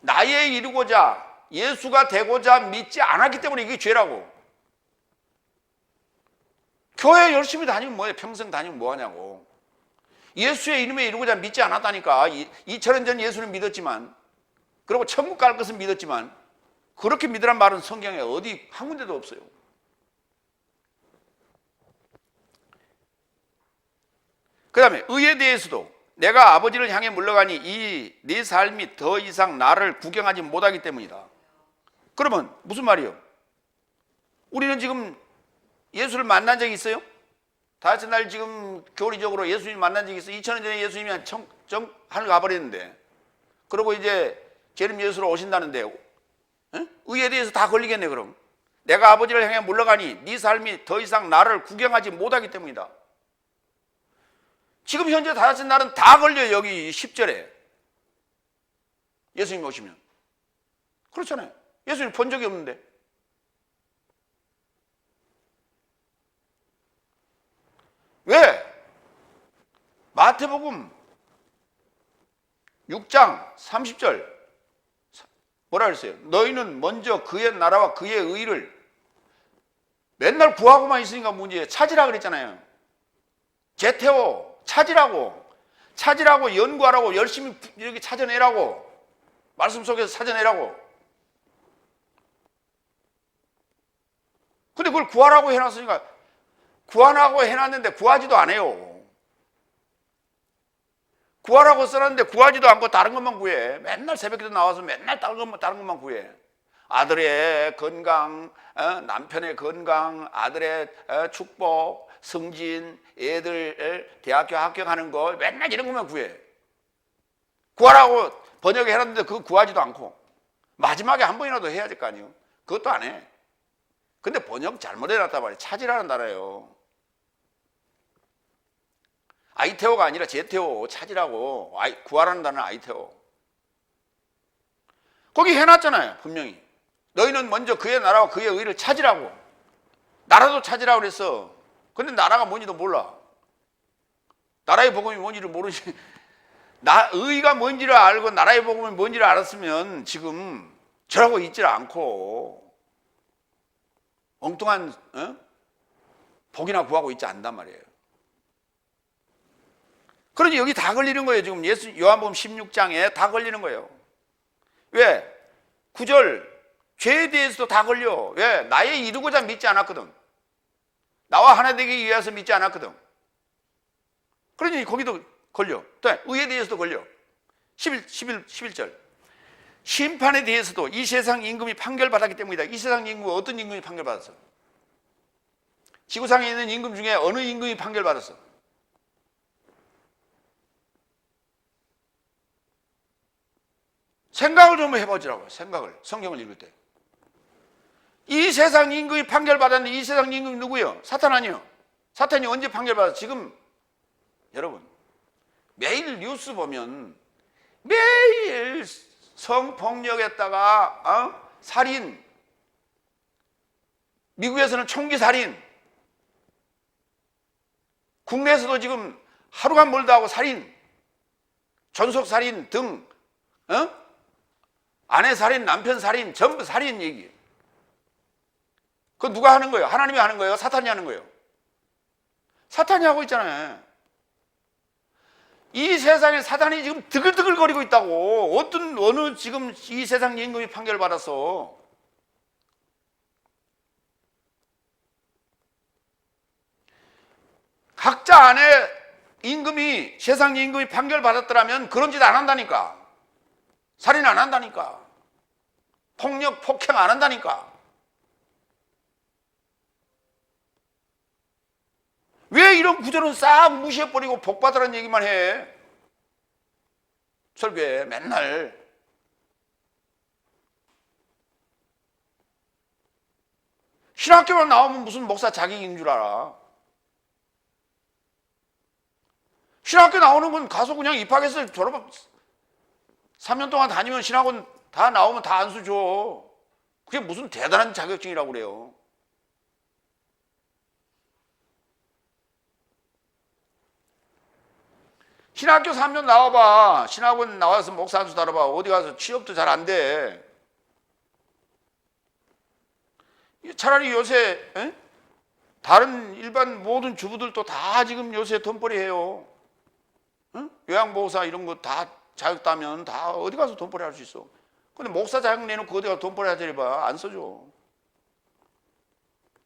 나에 이르고자 예수가 되고자 믿지 않았기 때문에 이게 죄라고. 교회 열심히 다니면 뭐해? 평생 다니면 뭐하냐고. 예수의 이름에 이루고자 믿지 않았다니까. 2000년 전 예수는 믿었지만, 그리고 천국 갈 것은 믿었지만, 그렇게 믿으란 말은 성경에 어디 한 군데도 없어요. 그 다음에 의에 대해서도 내가 아버지를 향해 물러가니 이 네 삶이 더 이상 나를 구경하지 못하기 때문이다. 그러면 무슨 말이요? 우리는 지금 예수를 만난 적이 있어요? 다섯 날 지금 교리적으로 예수님 만난 적이 있어요? 2000년 전에 예수님이 하늘 가버렸는데, 그리고 이제 재림 예수로 오신다는데 의에 대해서 다 걸리겠네. 그럼 내가 아버지를 향해 물러가니 네 삶이 더 이상 나를 구경하지 못하기 때문이다. 지금 현재 다섯 날은 다 걸려요. 여기 10절에 예수님 오시면. 그렇잖아요. 예수님 본 적이 없는데. 왜? 마태복음 6장 30절 뭐라 그랬어요? 너희는 먼저 그의 나라와 그의 의를, 맨날 구하고만 있으니까 문제예요. 찾으라 그랬잖아요. 제태오, 찾으라고 연구하라고, 열심히 이렇게 찾아내라고, 말씀 속에서 찾아내라고. 근데 그걸 구하라고 해놨으니까, 구하라고 해놨는데 구하지도 않아요. 구하라고 써놨는데 구하지도 않고 다른 것만 구해. 맨날 새벽에도 나와서 맨날 다른 것만 구해. 아들의 건강, 남편의 건강, 아들의 축복, 승진, 애들 대학교 합격하는 거, 맨날 이런 것만 구해. 구하라고 번역해 놨는데 그거 구하지도 않고 마지막에 한 번이라도 해야 될 거 아니에요. 그것도 안 해. 근데 번역 잘못 해놨단 말이에요. 찾으라는 나라예요. 아이테오가 아니라 제테오, 찾으라고. 구하라는 단어는 아이테오. 거기 해놨잖아요. 분명히 너희는 먼저 그의 나라와 그의 의를 찾으라고. 나라도 찾으라고 그랬어. 근데 나라가 뭔지도 몰라. 나라의 복음이 뭔지를 모르지. 의가 뭔지를 알고 나라의 복음이 뭔지를 알았으면 지금 저라고 있질 않고 엉뚱한 복이나 구하고 있지 않단 말이에요. 그러니 여기 다 걸리는 거예요. 지금 요한복음 16장에 다 걸리는 거예요. 왜? 9절 죄에 대해서도 다 걸려. 왜? 나의 이루고자 믿지 않았거든. 나와 하나 되기 위해서 믿지 않았거든. 그러니 거기도 걸려. 또 의에 대해서도 걸려. 11절 심판에 대해서도 이 세상 임금이 판결받았기 때문이다. 이 세상 임금, 어떤 임금이 판결받았어? 지구상에 있는 임금 중에 어느 임금이 판결받았어? 생각을 좀 해보자고요. 생각을. 성경을 읽을 때. 이 세상 임금이 판결받았는데 이 세상 임금이 누구예요? 사탄 아니에요. 사탄이 언제 판결받았어? 지금 여러분 매일 뉴스 보면 매일 성폭력에다가 살인, 미국에서는 총기 살인, 국내에서도 지금 하루가 멀다 하고 살인, 존속 살인 등 아내 살인, 남편 살인, 전부 살인 얘기예요. 그건 누가 하는 거예요? 하나님이 하는 거예요? 사탄이 하는 거예요? 사탄이 하고 있잖아요. 이 세상에 사탄이 지금 드글드글거리고 있다고. 어느 지금 이 세상 임금이 판결받았어. 각자 안에 임금이, 세상 임금이 판결받았더라면 그런 짓 안 한다니까. 살인 안 한다니까. 폭력, 폭행 안 한다니까. 왜 이런 구조는 싹 무시해버리고 복받으라는 얘기만 해? 설교에 맨날. 신학교만 나오면 무슨 목사 자격인 줄 알아? 신학교 나오는 건 가서 그냥 입학해서 졸업 3년 동안 다니면 신학원 다 나오면 다 안수 줘. 그게 무슨 대단한 자격증이라고 그래요. 신학교 3년 나와봐. 신학원 나와서 목사 안수 달아봐. 어디 가서 취업도 잘 안 돼. 차라리 요새 다른 일반 모든 주부들도 다 지금 요새 돈벌이 해요. 응? 요양보호사 이런 거 다 자격 따면 다 어디 가서 돈벌이 할 수 있어. 근데 목사 자격 내놓고 어디 가서 돈벌이 하자 해봐. 안 써줘.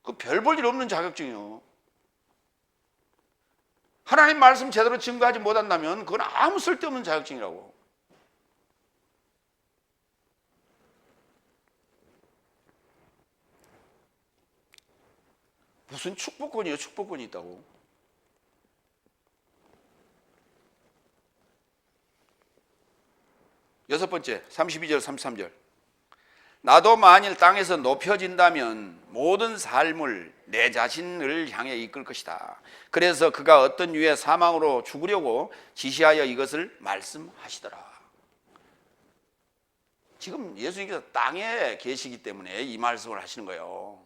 그 별 볼 일 없는 자격증이요. 하나님 말씀 제대로 증거하지 못한다면 그건 아무 쓸데없는 자격증이라고. 무슨 축복권이에요? 축복권이 있다고. 여섯 번째 32절 33절. 나도 만일 땅에서 높여진다면 모든 삶을 내 자신을 향해 이끌 것이다. 그래서 그가 어떤 유의 사망으로 죽으려고 지시하여 이것을 말씀하시더라. 지금 예수님께서 땅에 계시기 때문에 이 말씀을 하시는 거예요.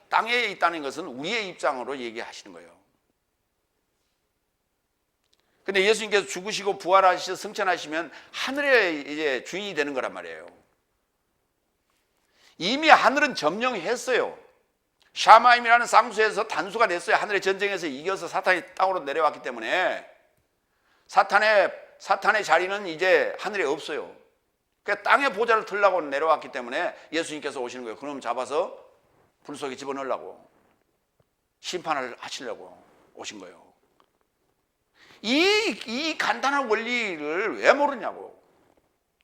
땅에 있다는 것은 우리의 입장으로 얘기하시는 거예요. 근데 예수님께서 죽으시고 부활하시고 승천하시면 하늘의 이제 주인이 되는 거란 말이에요. 이미 하늘은 점령했어요. 샤마임이라는 쌍수에서 단수가 됐어요. 하늘의 전쟁에서 이겨서 사탄이 땅으로 내려왔기 때문에 사탄의 자리는 이제 하늘에 없어요. 그러니까 땅의 보좌를 들라고 내려왔기 때문에 예수님께서 오시는 거예요. 그놈 잡아서 불 속에 집어넣으려고, 심판을 하시려고 오신 거예요. 이 간단한 원리를 왜 모르냐고.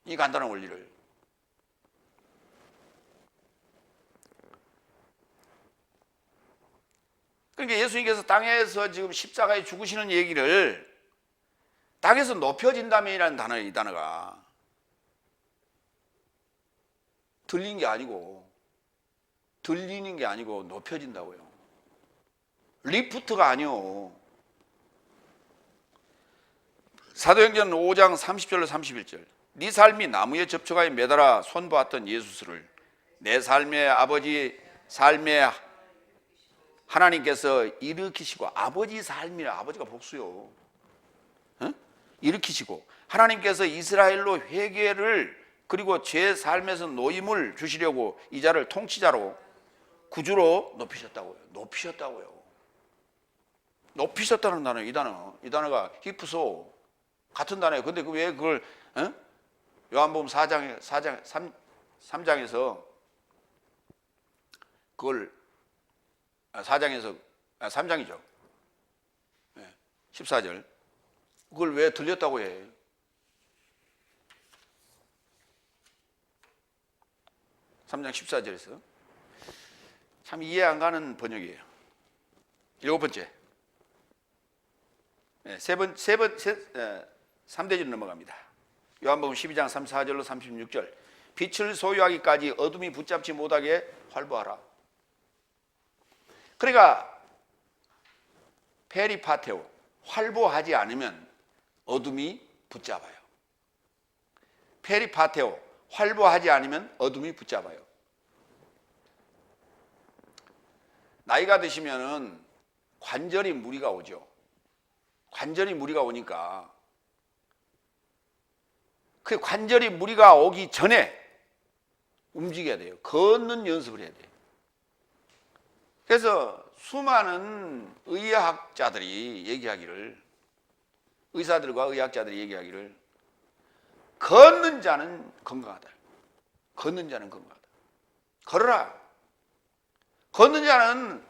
이 간단한 원리를. 그러니까 예수님께서 땅에서 지금 십자가에 죽으시는 얘기를 땅에서 높여진다면이라는 단어, 이 단어가 들리는 게 아니고 높여진다고요. 리프트가 아니요. 사도행전 5장 30절로 31절. 네 삶이 나무에 접촉하여 매달아 손보았던 예수를 내 삶의 아버지 삶의 하나님께서 일으키시고, 아버지 삶이라, 아버지가 복수요. 일으키시고 하나님께서 이스라엘로 회개를 그리고 죄 삶에서 노임을 주시려고 이 자를 통치자로 구주로 높이셨다고요. 높이셨다는 단어, 이 단어가 히프소 같은 단어예요. 근데 왜 그걸 요한복음 3장에서 그걸 3장이죠. 14절. 그걸 왜 들렸다고 해? (3장 14절에서) 참 이해 안 가는 번역이에요. 일곱 번째, 3대절 넘어갑니다. 요한복음 12장 34절로 36절. 빛을 소유하기까지 어둠이 붙잡지 못하게 활보하라. 그러니까 페리파테오, 활보하지 않으면 어둠이 붙잡아요. 페리파테오, 활보하지 않으면 어둠이 붙잡아요. 나이가 드시면은 관절이 무리가 오죠. 관절이 무리가 오니까 그 관절이 무리가 오기 전에 움직여야 돼요. 걷는 연습을 해야 돼요. 그래서 수많은 의학자들이 얘기하기를, 의사들과 의학자들이 얘기하기를, 걷는 자는 건강하다. 걷는 자는 건강하다. 걸어라. 걷는 자는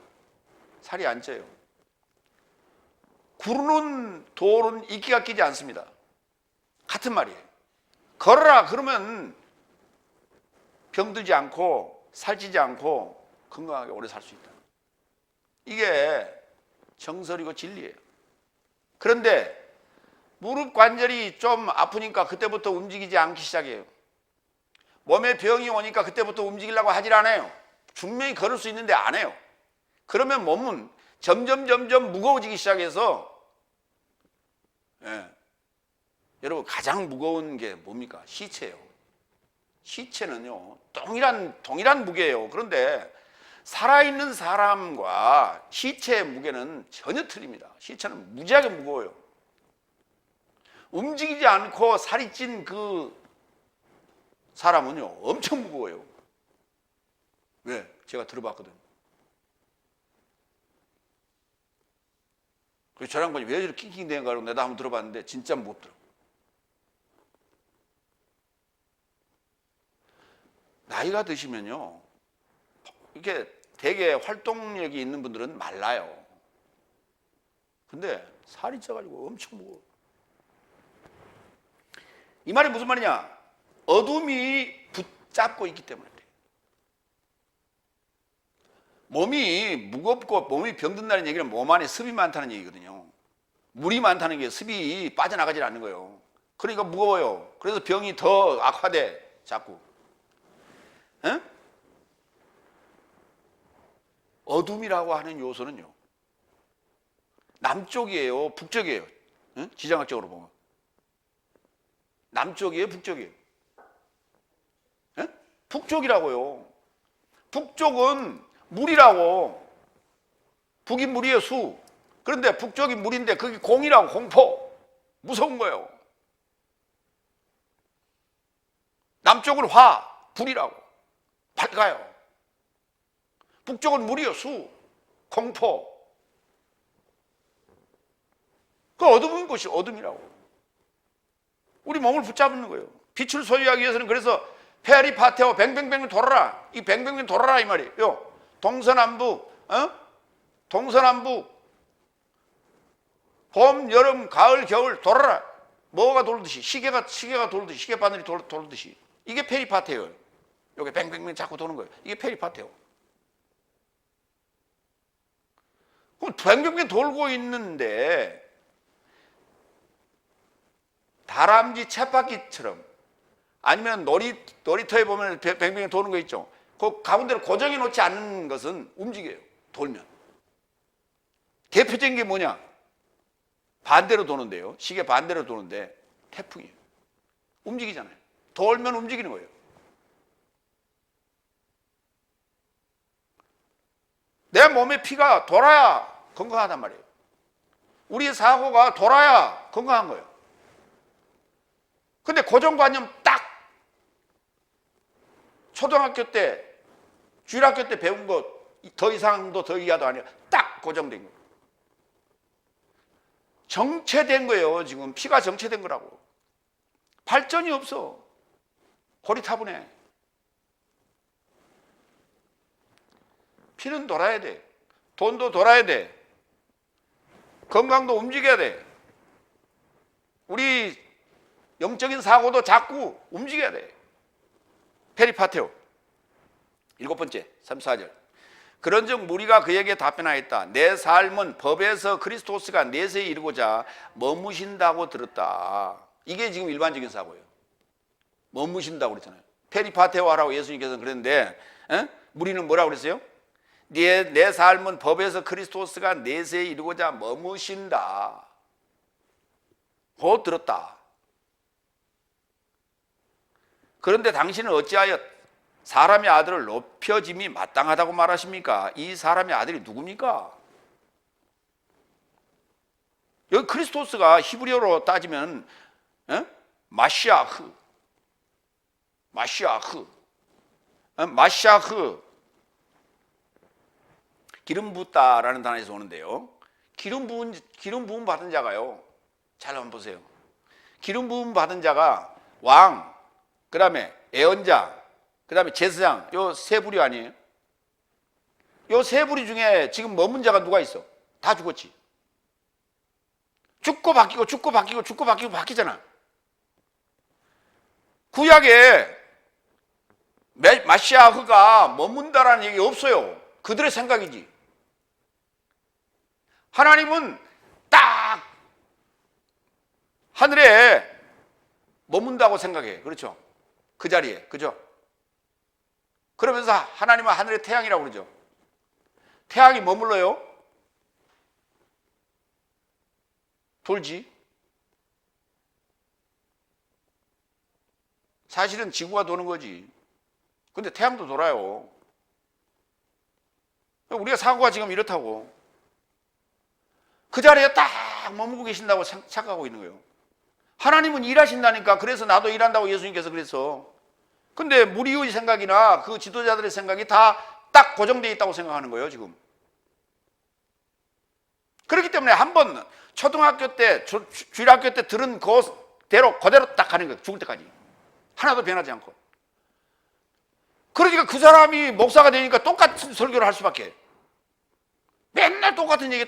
살이 안 쪄요. 구르는 돌은 이끼가 끼지 않습니다. 같은 말이에요. 걸어라. 그러면 병들지 않고 살찌지 않고 건강하게 오래 살 수 있다. 이게 정설이고 진리예요. 그런데 무릎 관절이 좀 아프니까 그때부터 움직이지 않기 시작해요. 몸에 병이 오니까 그때부터 움직이려고 하질 않아요. 분명히 걸을 수 있는데 안 해요. 그러면 몸은 점점 무거워지기 시작해서, 여러분 가장 무거운 게 뭡니까? 시체예요. 시체는요 동일한 무게예요. 그런데 살아있는 사람과 시체의 무게는 전혀 틀립니다. 시체는 무지하게 무거워요. 움직이지 않고 살이 찐 그 사람은요 엄청 무거워요. 왜? 제가 들어봤거든. 그래서 저 양반이 왜 이렇게 낑낑대는가 하고 내가 한번 들어봤는데 진짜 무겁더라고. 나이가 드시면요, 이렇게 되게 활동력이 있는 분들은 말라요. 근데 살이 쪄가지고 엄청 무거워. 이 말이 무슨 말이냐? 어둠이 붙잡고 있기 때문에 그래요. 몸이 무겁고 몸이 병든다는 얘기는 몸 안에 습이 많다는 얘기거든요. 물이 많다는 게 습이 빠져나가질 않는 거예요. 그러니까 무거워요. 그래서 병이 더 악화돼 자꾸. 에? 어둠이라고 하는 요소는요, 남쪽이에요, 북쪽이에요? 에? 지정학적으로 보면 남쪽이에요, 북쪽이에요? 에? 북쪽이라고요. 북쪽은 물이라고. 북이 물이에요, 수. 그런데 북쪽이 물인데 그게 공이라고, 공포. 무서운 거예요. 남쪽은 화, 불이라고. 밝아요. 북쪽은 물이요, 수, 공포. 그 어두운 곳이 어둠이라고. 우리 몸을 붙잡는 거예요. 빛을 소유하기 위해서는 그래서 페리 파테오 뱅뱅뱅 돌아라. 이 뱅뱅뱅 돌아라 이 말이에요. 동서남북, 동서남북, 봄, 여름, 가을, 겨울 돌아라. 뭐가 돌듯이, 시계가 돌듯이, 시계바늘이 돌듯이. 이게 페리파테오예요. 여기 뱅뱅뱅 자꾸 도는 거예요. 이게 페리파테오. 그럼 뱅뱅뱅 돌고 있는데 다람쥐 쳇바퀴처럼, 아니면 놀이터에 보면 뱅뱅 도는 거 있죠. 그 가운데로 고정해 놓지 않는 것은 움직여요. 돌면. 대표적인 게 뭐냐? 반대로 도는데요. 시계 반대로 도는데 태풍이에요. 움직이잖아요. 돌면 움직이는 거예요. 내 몸에 피가 돌아야 건강하단 말이에요. 우리의 사고가 돌아야 건강한 거예요. 근데 고정관념 딱 초등학교 때, 주일학교 때 배운 거 더 이상도 더 이하도 아니에요. 딱 고정된 거예요. 정체된 거예요. 지금 피가 정체된 거라고. 발전이 없어. 고리타분해. 피는 돌아야 돼. 돈도 돌아야 돼. 건강도 움직여야 돼. 우리 영적인 사고도 자꾸 움직여야 돼. 페리파테오. 7번째 34절. 그런즉 무리가 그에게 답변하였다. 내 삶은 법에서 그리스도스가 내세에 이르고자 머무신다고 들었다. 이게 지금 일반적인 사고예요. 머무신다고 그랬잖아요. 페리파테오하라고 예수님께서는 그랬는데, 무리는 뭐라고 그랬어요? 내 삶은 법에서 그리스도스가 내세에 이르고자 머무신다. 곧 들었다. 그런데 당신은 어찌하여 사람의 아들을 높여짐이 마땅하다고 말하십니까? 이 사람의 아들이 누굽니까? 여기 크리스토스가 히브리어로 따지면 마시아흐, 기름 붓다라는 단어에서 오는데요. 기름 부음 받은 자가요. 잘 한번 보세요. 기름 부음 받은 자가 왕, 그 다음에 애언자, 그 다음에 제사장, 요 세 부류 아니에요? 요 세 부류 중에 지금 머문 자가 누가 있어? 다 죽었지. 죽고 바뀌잖아. 구약에 마시아흐가 머문다라는 얘기 없어요. 그들의 생각이지. 하나님은 딱 하늘에 머문다고 생각해. 그렇죠? 그 자리에. 그죠? 그러면서 하나님은 하늘의 태양이라고 그러죠. 태양이 머물러요? 돌지. 사실은 지구가 도는 거지. 근데 태양도 돌아요. 우리가 사고가 지금 이렇다고. 그 자리에 딱 머물고 계신다고 착각하고 있는 거예요. 하나님은 일하신다니까. 그래서 나도 일한다고 예수님께서 그래서. 근데 무리의 생각이나 그 지도자들의 생각이 다 딱 고정되어 있다고 생각하는 거예요, 지금. 그렇기 때문에 한번 초등학교 때, 주일학교 때 들은 그대로 딱 하는 거예요. 죽을 때까지. 하나도 변하지 않고. 그러니까 그 사람이 목사가 되니까 똑같은 설교를 할 수밖에. 맨날 똑같은 얘기,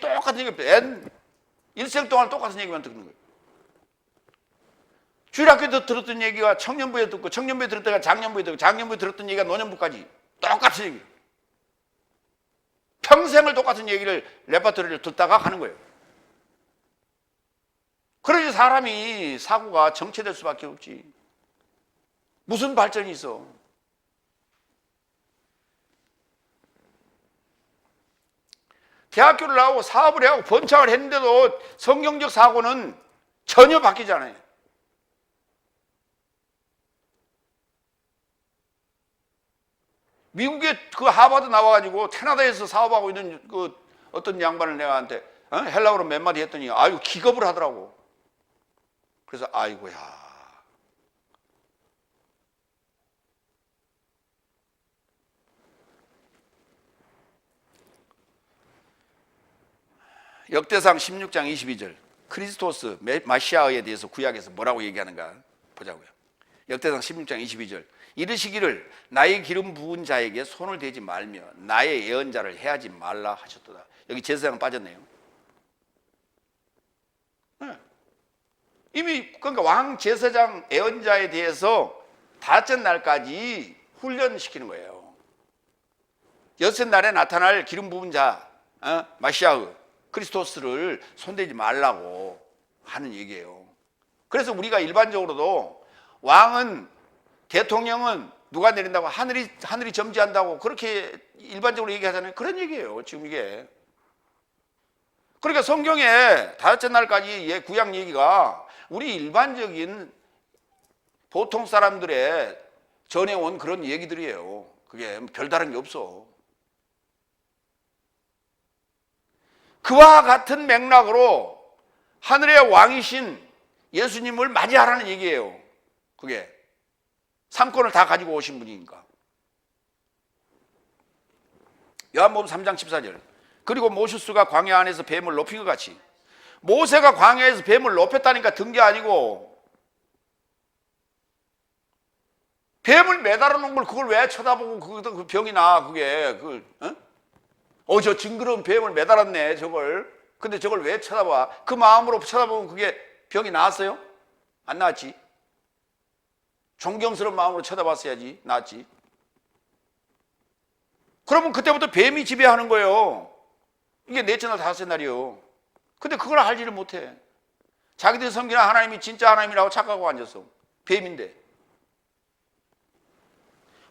일생 동안 똑같은 얘기만 듣는 거예요. 주일학교에서 들었던 얘기가 청년부에 듣고, 청년부에 들었다가 장년부에 듣고, 장년부에 들었던 얘기가 노년부까지 똑같은 얘기. 평생을 똑같은 얘기를, 레퍼토리를 듣다가 하는 거예요. 그러니 사람이 사고가 정체될 수밖에 없지. 무슨 발전이 있어? 대학교를 나오고 사업을 해하고 번창을 했는데도 성경적 사고는 전혀 바뀌지 않아요. 미국에 그 하버드 나와가지고 캐나다에서 사업하고 있는 그 어떤 양반을 내가한테 헬라어로 몇 마디 했더니 아유 기겁을 하더라고. 그래서 아이고야. 역대상 16장 22절 크리스토스 마시아에 대해서 구약에서 뭐라고 얘기하는가 보자고요. 역대상 16장 22절 이르시기를 나의 기름 부은 자에게 손을 대지 말며 나의 예언자를 해하지 말라 하셨도다. 여기 제사장 빠졌네요. 네. 이미 그러니까 왕 제사장 예언자에 대해서 다째 날까지 훈련시키는 거예요. 여섯 날에 나타날 기름 부은 자 마시아의 크리스토스를 손대지 말라고 하는 얘기예요. 그래서 우리가 일반적으로도 왕은 대통령은 누가 내린다고 하늘이 점지한다고 그렇게 일반적으로 얘기하잖아요. 그런 얘기예요. 지금 이게. 그러니까 성경에 다섯째 날까지 구약 얘기가 우리 일반적인 보통 사람들의 전해온 그런 얘기들이에요. 그게 별다른 게 없어. 그와 같은 맥락으로 하늘의 왕이신 예수님을 맞이하라는 얘기예요. 그게 삼권을 다 가지고 오신 분이니까. 요한복음 3장 14절 그리고 모세가 광야 안에서 뱀을 높인 것 같이 모세가 광야에서 뱀을 높였다니까 든 게 아니고 뱀을 매달아 놓은 걸 그걸 왜 쳐다보고 그 병이 나 그게 저 징그러운 뱀을 매달았네 저걸. 근데 저걸 왜 쳐다봐? 그 마음으로 쳐다보면 그게 병이 나았어요? 안 나았지. 존경스러운 마음으로 쳐다봤어야지 나았지. 그러면 그때부터 뱀이 지배하는 거예요. 이게 넷째 날 다섯째 날이요. 근데 그걸 알지를 못해. 자기들 섬기는 하나님이 진짜 하나님이라고 착각하고 앉았어. 뱀인데.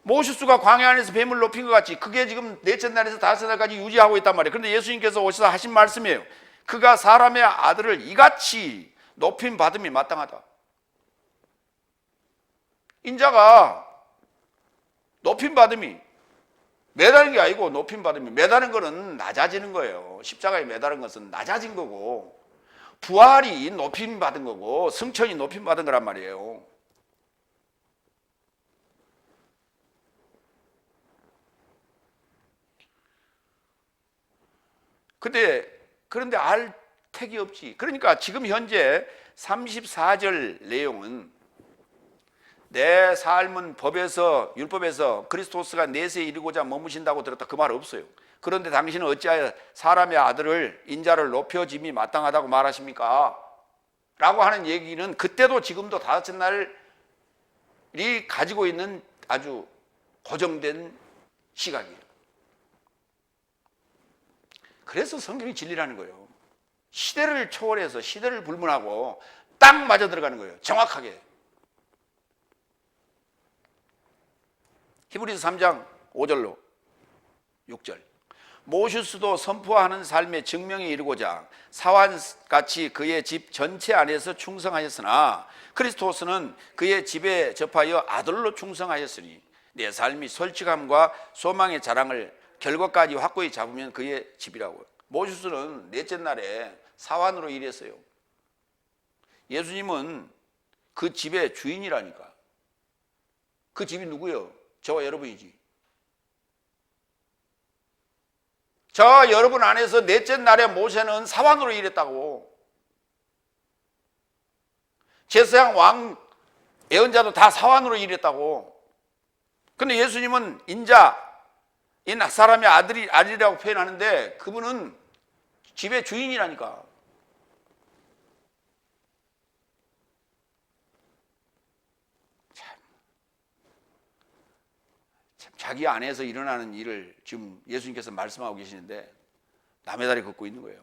모세가 광야 안에서 뱀을 높인 것 같이 그게 지금 넷째 날에서 다섯째 날까지 유지하고 있단 말이에요. 그런데 예수님께서 오셔서 하신 말씀이에요. 그가 사람의 아들을 이같이 높임 받음이 마땅하다. 인자가 높임 받음이 매다는 게 아니고 높임 받음이 매다는 거는 낮아지는 거예요. 십자가에 매다는 것은 낮아진 거고 부활이 높임 받은 거고 승천이 높임 받은 거란 말이에요. 그런데 알 택이 없지. 그러니까 지금 현재 34절 내용은 내 삶은 법에서 율법에서 그리스도스가 내세에 이르고자 머무신다고 들었다. 그 말 없어요. 그런데 당신은 어찌하여 사람의 아들을 인자를 높여짐이 마땅하다고 말하십니까? 라고 하는 얘기는 그때도 지금도 다섯째 날이 가지고 있는 아주 고정된 시각이에요. 그래서 성경이 진리라는 거예요. 시대를 초월해서 시대를 불문하고 딱 맞아 들어가는 거예요. 정확하게. 히브리서 3장 5절로 6절 모세도 선포하는 삶의 증명에 이르고자 사환같이 그의 집 전체 안에서 충성하였으나 그리스도스는 그의 집에 접하여 아들로 충성하였으니 내 삶이 솔직함과 소망의 자랑을 결과까지 확고히 잡으면 그의 집이라고요. 모세는 넷째 날에 사환으로 일했어요. 예수님은 그 집의 주인이라니까. 그 집이 누구예요? 저와 여러분이지. 저 여러분 안에서 넷째 날에 모세는 사환으로 일했다고. 제사장 왕 예언자도 다 사환으로 일했다고. 근데 예수님은 인자, 이 사람의 아들이라고 표현하는데 그분은 집의 주인이라니까. 참 자기 안에서 일어나는 일을 지금 예수님께서 말씀하고 계시는데 남의 다리 걷고 있는 거예요.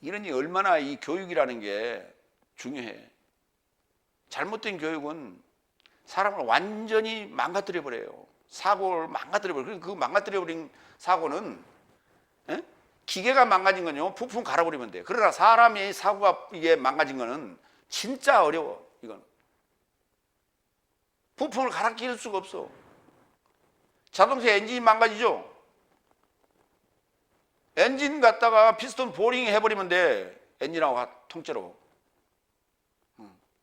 이러니 얼마나 이 교육이라는 게 중요해. 잘못된 교육은 사람을 완전히 망가뜨려 버려요. 사고를 망가뜨려 버려요. 그 망가뜨려 버린 사고는 기계가 망가진 건요 부품 갈아버리면 돼요. 그러나 사람의 사고가 이게 망가진 거는 진짜 어려워. 이건 부품을 갈아 끼울 수가 없어. 자동차 엔진이 망가지죠. 엔진 갖다가 피스톤 보링 해버리면 돼. 엔진하고 통째로.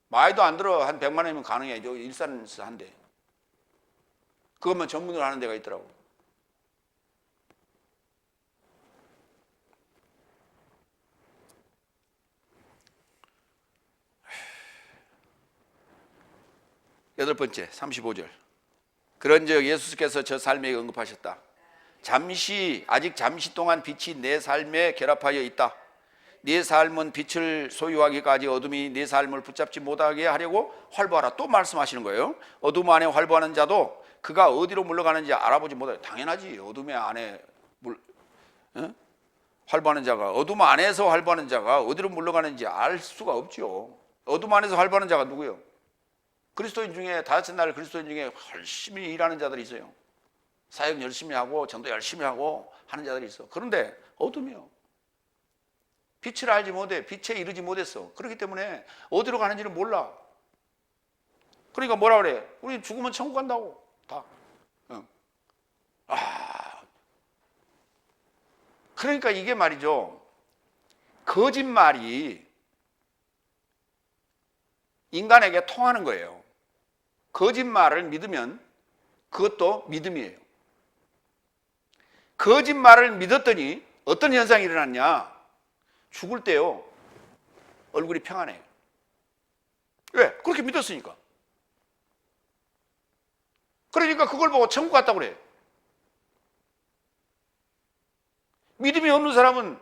많이도 안 들어. 한 100만 원이면 가능해. 일산에서 한대. 그것만 전문으로 하는 데가 있더라고. 여덟 번째 35절. 그런즉 예수께서 저 삶에 언급하셨다. 아직 잠시 동안 빛이 내 삶에 결합하여 있다. 네 삶은 빛을 소유하기까지 어둠이 네 삶을 붙잡지 못하게 하려고 활보하라. 또 말씀하시는 거예요. 어둠 안에 활보하는 자도 그가 어디로 물러가는지 알아보지 못해. 당연하지. 어둠의 안에 활보하는 자가, 어둠 안에서 활보하는 자가 어디로 물러가는지 알 수가 없죠. 어둠 안에서 활보하는 자가 누구예요? 그리스도인 중에, 다섯째 날 그리스도인 중에 열심히 일하는 자들이 있어요. 사역 열심히 하고 전도 열심히 하고 하는 자들이 있어. 그런데 어둠이요. 빛을 알지 못해. 빛에 이르지 못했어. 그렇기 때문에 어디로 가는지를 몰라. 그러니까 뭐라 그래? 우리 죽으면 천국 간다고. 다. 그러니까 이게 말이죠. 거짓말이 인간에게 통하는 거예요. 거짓말을 믿으면 그것도 믿음이에요. 거짓말을 믿었더니 어떤 현상이 일어났냐? 죽을 때요 얼굴이 평안해요. 왜? 그렇게 믿었으니까. 그러니까 그걸 보고 천국 갔다고 그래. 믿음이 없는 사람은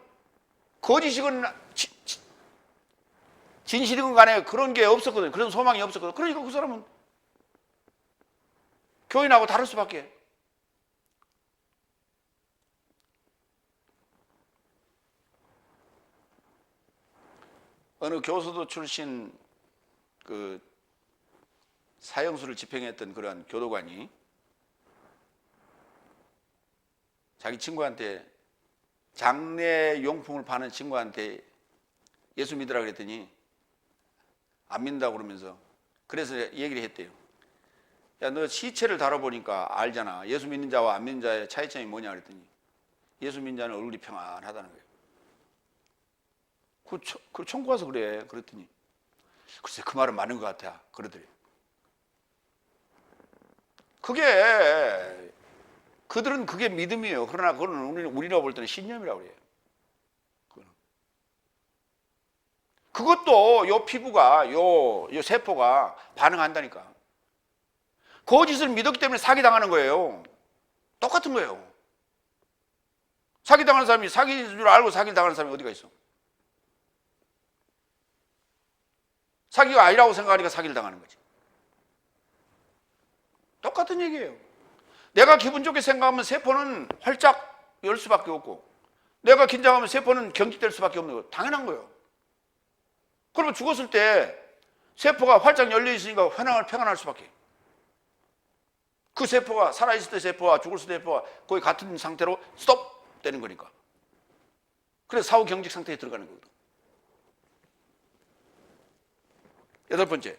거짓이건 진실이건 간에 그런 게 없었거든요. 그런 소망이 없었거든요. 그러니까 그 사람은 교인하고 다를 수밖에. 어느 교수도 출신 그 사형수를 집행했던 그런 교도관이 자기 친구한테, 장례 용품을 파는 친구한테 예수 믿으라 그랬더니 안 믿는다고 그러면서, 그래서 얘기를 했대요. 야, 너 시체를 다뤄보니까 알잖아. 예수 믿는 자와 안 믿는 자의 차이점이 뭐냐 그랬더니 예수 믿는 자는 얼굴이 평안하다는 거예요. 그 천국 가서 그래. 그랬더니 글쎄 그 말은 맞는 것 같아. 그러더래요. 그들은 그게 믿음이에요. 그러나 그거는 우리가 볼 때는 신념이라고 그래요. 그것도 요 피부가, 요 세포가 반응한다니까. 거짓을 믿었기 때문에 사기당하는 거예요. 똑같은 거예요. 사기당하는 사람이 사기인 줄 알고 사기당하는 사람이 어디가 있어? 사기가 아니라고 생각하니까 사기를 당하는 거지. 똑같은 얘기예요. 내가 기분 좋게 생각하면 세포는 활짝 열 수밖에 없고, 내가 긴장하면 세포는 경직될 수밖에 없는 거. 당연한 거예요. 그러면 죽었을 때 세포가 활짝 열려 있으니까 평안할 수밖에. 그 세포가 살아있을 때 세포와 죽을 때 세포가 거의 같은 상태로 스톱 되는 거니까. 그래서 사후 경직 상태에 들어가는 거거든. 여덟 번째.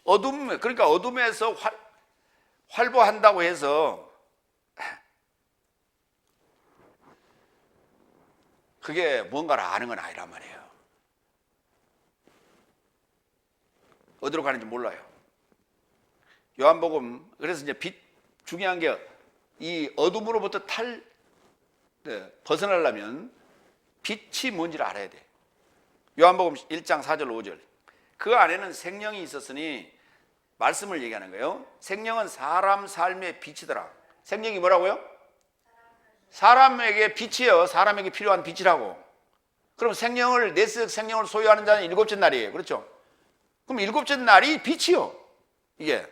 그러니까 어둠에서 활보한다고 해서 그게 뭔가를 아는 건 아니란 말이에요. 어디로 가는지 몰라요. 요한복음, 그래서 이제 중요한 게 이 어둠으로부터 벗어나려면 빛이 뭔지를 알아야 돼. 요한복음 1장 4절 5절. 그 안에는 생명이 있었으니, 말씀을 얘기하는 거예요. 생명은 사람 삶의 빛이더라. 생명이 뭐라고요? 사람에게 빛이에요. 사람에게 필요한 빛이라고. 그럼 생명을, 내적 생명을 소유하는 자는 일곱째 날이에요. 그렇죠? 그럼 일곱째 날이 빛이요, 이게.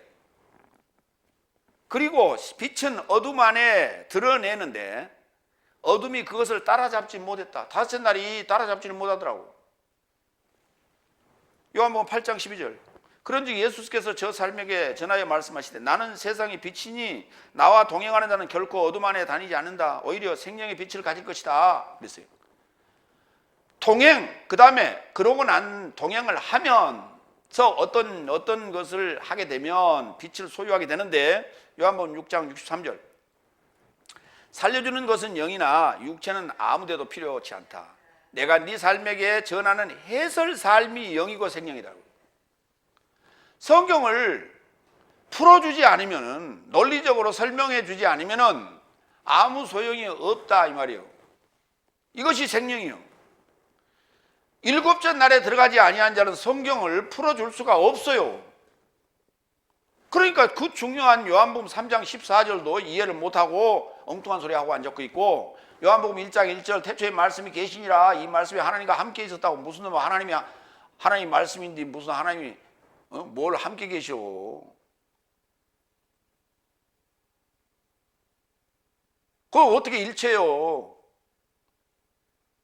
그리고 빛은 어둠 안에 드러내는데 어둠이 그것을 따라잡지 못했다. 다섯째 날이 따라잡지는 못하더라고. 요한복음 8장 12절. 그런즉 예수께서 저 삶에게 전하여 말씀하시되 나는 세상의 빛이니 나와 동행하는 자는 결코 어둠 안에 다니지 않는다. 오히려 생명의 빛을 가질 것이다. 그랬어요. 동행, 그 다음에 그러고 난 동행을 하면서 어떤 것을 하게 되면 빛을 소유하게 되는데, 요한복음 6장 63절. 살려주는 것은 영이나 육체는 아무데도 필요치 않다. 내가 네 삶에게 전하는 해설 삶이 영이고 생명이다. 성경을 풀어주지 않으면, 논리적으로 설명해 주지 않으면 아무 소용이 없다, 이 말이에요. 이것이 생명이요. 일곱째 날에 들어가지 아니한 자는 성경을 풀어줄 수가 없어요. 그러니까 그 중요한 요한복음 3장 14절도 이해를 못하고 엉뚱한 소리 하고 앉았고 있고, 요한복음 1장 1절 태초에 말씀이 계시니라, 이 말씀이 하나님과 함께 있었다고. 무슨 놈 하나님 말씀인데 무슨 하나님이 뭘 함께 계셔. 그거 어떻게 일체요?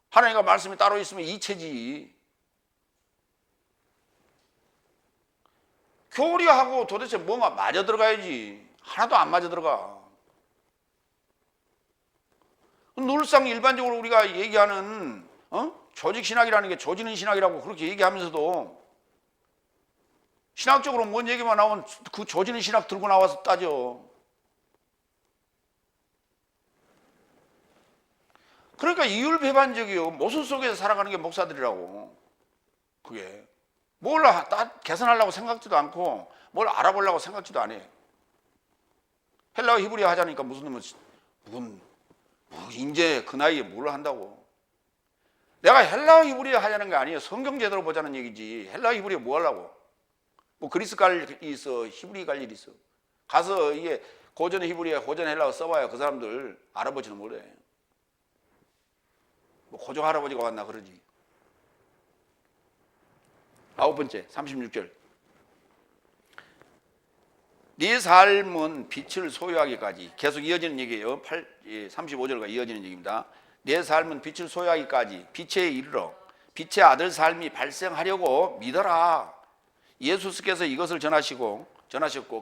하나님과 말씀이 따로 있으면 이체지. 교리하고 도대체 뭐가 맞아 들어가야지. 하나도 안 맞아 들어가. 늘상 일반적으로 우리가 얘기하는 조직신학이라는 게 조지는 신학이라고 그렇게 얘기하면서도 신학적으로 뭔 얘기만 나오면 그 조지는 신학 들고 나와서 따져. 그러니까 이율배반적이요. 모순 속에서 살아가는 게 목사들이라고. 그게 뭘 개선하려고 생각지도 않고 뭘 알아보려고 생각지도 안 해. 헬라어 히브리어 하자니까 무슨 이제 그 나이에 뭘 한다고. 내가 헬라어 히브리어 하자는 게 아니에요. 성경 제대로 보자는 얘기지. 헬라어 히브리어 뭐 하려고. 뭐 그리스 갈 일이 있어, 히브리 갈 일이 있어. 가서 이게 고전 히브리어, 고전 헬라어 써봐야 그 사람들 알아보지는 못해. 뭐 고조 할아버지가 왔나 그러지. 아홉 번째 36절. 네 삶은 빛을 소유하기까지, 계속 이어지는 얘기예요. 35절과 이어지는 얘기입니다. 네 삶은 빛을 소유하기까지 빛에 이르러 빛의 아들 삶이 발생하려고 믿어라. 예수께서 이것을 전하셨고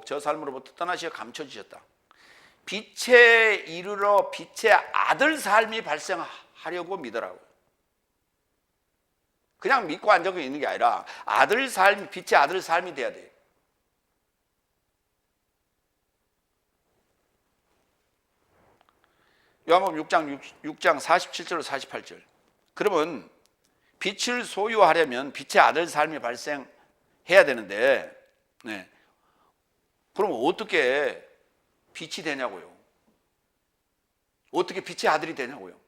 저 삶으로부터 떠나시어 감춰주셨다. 빛에 이르러 빛의 아들 삶이 발생하려고 믿으라고. 그냥 믿고 앉아 있는 게 아니라 아들 삶, 빛의 아들 삶이 돼야 돼. 요한복음 6장 47절 48절. 그러면 빛을 소유하려면 빛의 아들 삶이 발생해야 되는데, 그럼 어떻게 빛이 되냐고요? 어떻게 빛의 아들이 되냐고요?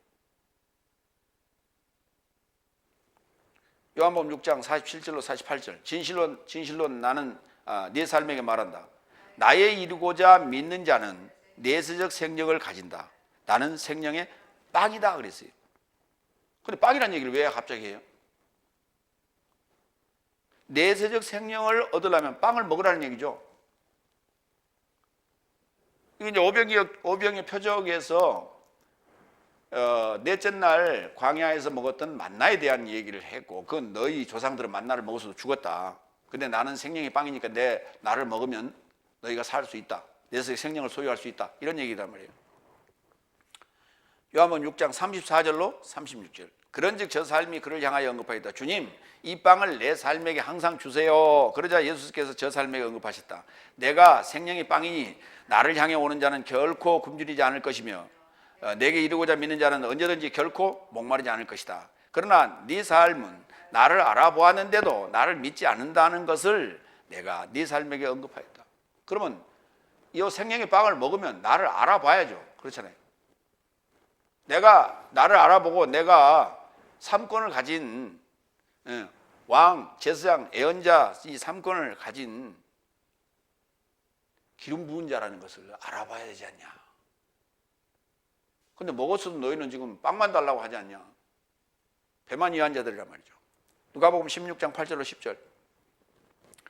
요한복음 6장 47절로 48절. 진실로 나는 네 삶에게 말한다. 나에 이르고자 믿는 자는 내세적 생명을 가진다. 나는 생명의 빵이다 그랬어요. 근데 빵이라는 얘기를 왜 갑자기 해요? 내세적 생명을 얻으려면 빵을 먹으라는 얘기죠. 이게 이제 오병의 표적에서 넷째 날 광야에서 먹었던 만나에 대한 얘기를 했고, 그건 너희 조상들은 만나를 먹어서도 죽었다. 근데 나는 생명의 빵이니까 나를 먹으면 너희가 살 수 있다. 내세적 생명을 소유할 수 있다. 이런 얘기단 말이에요. 요한복음 6장 34절로 36절. 그런즉 저 삶이 그를 향하여 언급하였다. 주님, 이 빵을 내 삶에게 항상 주세요. 그러자 예수께서 저 삶에게 언급하셨다. 내가 생명의 빵이니 나를 향해 오는 자는 결코 굶주리지 않을 것이며 내게 이르고자 믿는 자는 언제든지 결코 목마르지 않을 것이다. 그러나 네 삶은 나를 알아보았는데도 나를 믿지 않는다는 것을 내가 네 삶에게 언급하였다. 그러면 이 생명의 빵을 먹으면 나를 알아봐야죠. 그렇잖아요. 내가 나를 알아보고 내가 삼권을 가진 왕, 제사장, 예언자 이 삼권을 가진 기름 부은 자라는 것을 알아봐야 되지 않냐. 근데 먹었어도 너희는 지금 빵만 달라고 하지 않냐. 배만 이한 자들이란 말이죠. 누가복음 16장 8절로 10절.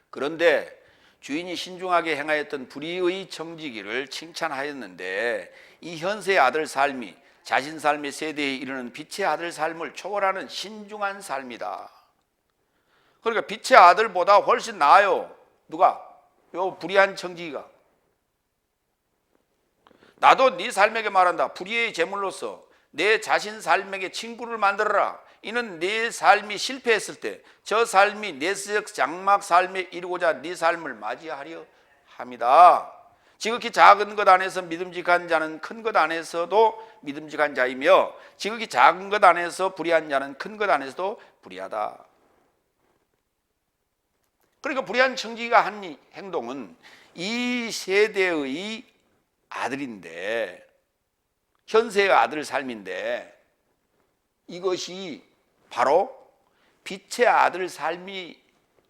그런데 주인이 신중하게 행하였던 불의의 청지기를 칭찬하였는데 이 현세의 아들 삶이 자신 삶의 세대에 이르는 빛의 아들 삶을 초월하는 신중한 삶이다. 그러니까 빛의 아들보다 훨씬 나아요. 누가? 요 불의한 청지기가. 나도 네 삶에게 말한다. 불의의 제물로서 내 자신 삶에게 친구를 만들어라. 이는 네 삶이 실패했을 때 저 삶이 내적 장막 삶에 이루고자 네 삶을 맞이하려 합니다. 지극히 작은 것 안에서 믿음직한 자는 큰 것 안에서도 믿음직한 자이며 지극히 작은 것 안에서 불의한 자는 큰 것 안에서도 불의하다. 그러니까 불의한 청지기가 한 행동은 이 세대의 아들인데 현세의 아들 삶인데 이것이 바로 빛의 아들 삶이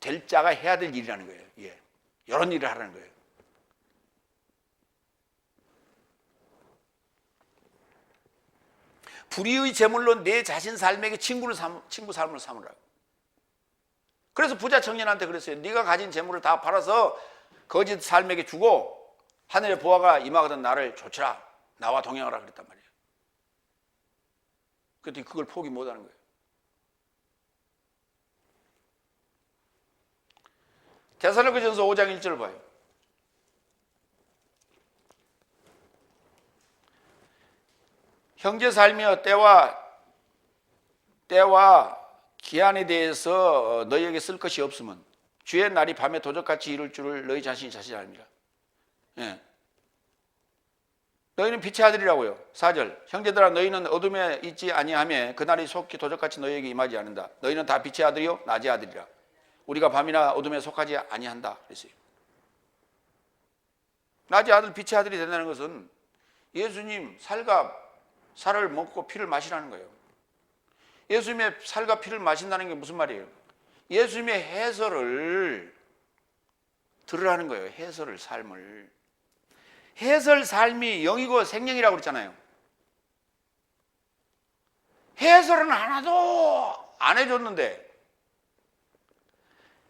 될 자가 해야 될 일이라는 거예요. 예. 이런 일을 하라는 거예요. 불의의 제물로 내 자신 삶에게 친구 삶을 삼으라고. 그래서 부자 청년한테 그랬어요. 네가 가진 재물을 다 팔아서 거짓 삶에게 주고 하늘의 보화가 임하거든 나를 좇으라. 나와 동행하라 그랬단 말이에요. 그랬더니 그걸 포기 못하는 거예요. 데살로니가전서 5장 1절을 봐요. 형제 삶이여 때와 기한에 대해서 너희에게 쓸 것이 없으면 주의 날이 밤에 도적같이 이룰 줄을 너희 자신이 알미라. 예. 너희는 빛의 아들이라고요. 4절 형제들아 너희는 어둠에 있지 아니하며 그날이 속히 도적같이 너희에게 임하지 않는다. 너희는 다 빛의 아들이요 낮의 아들이라. 우리가 밤이나 어둠에 속하지 아니한다 그랬어요. 낮의 아들 빛의 아들이 된다는 것은 예수님 살과 살을 먹고 피를 마시라는 거예요. 예수님의 살과 피를 마신다는 게 무슨 말이에요? 예수님의 해설을 들으라는 거예요. 해설을, 삶을. 해설 삶이 영이고 생명이라고 그랬잖아요. 해설은 하나도 안 해줬는데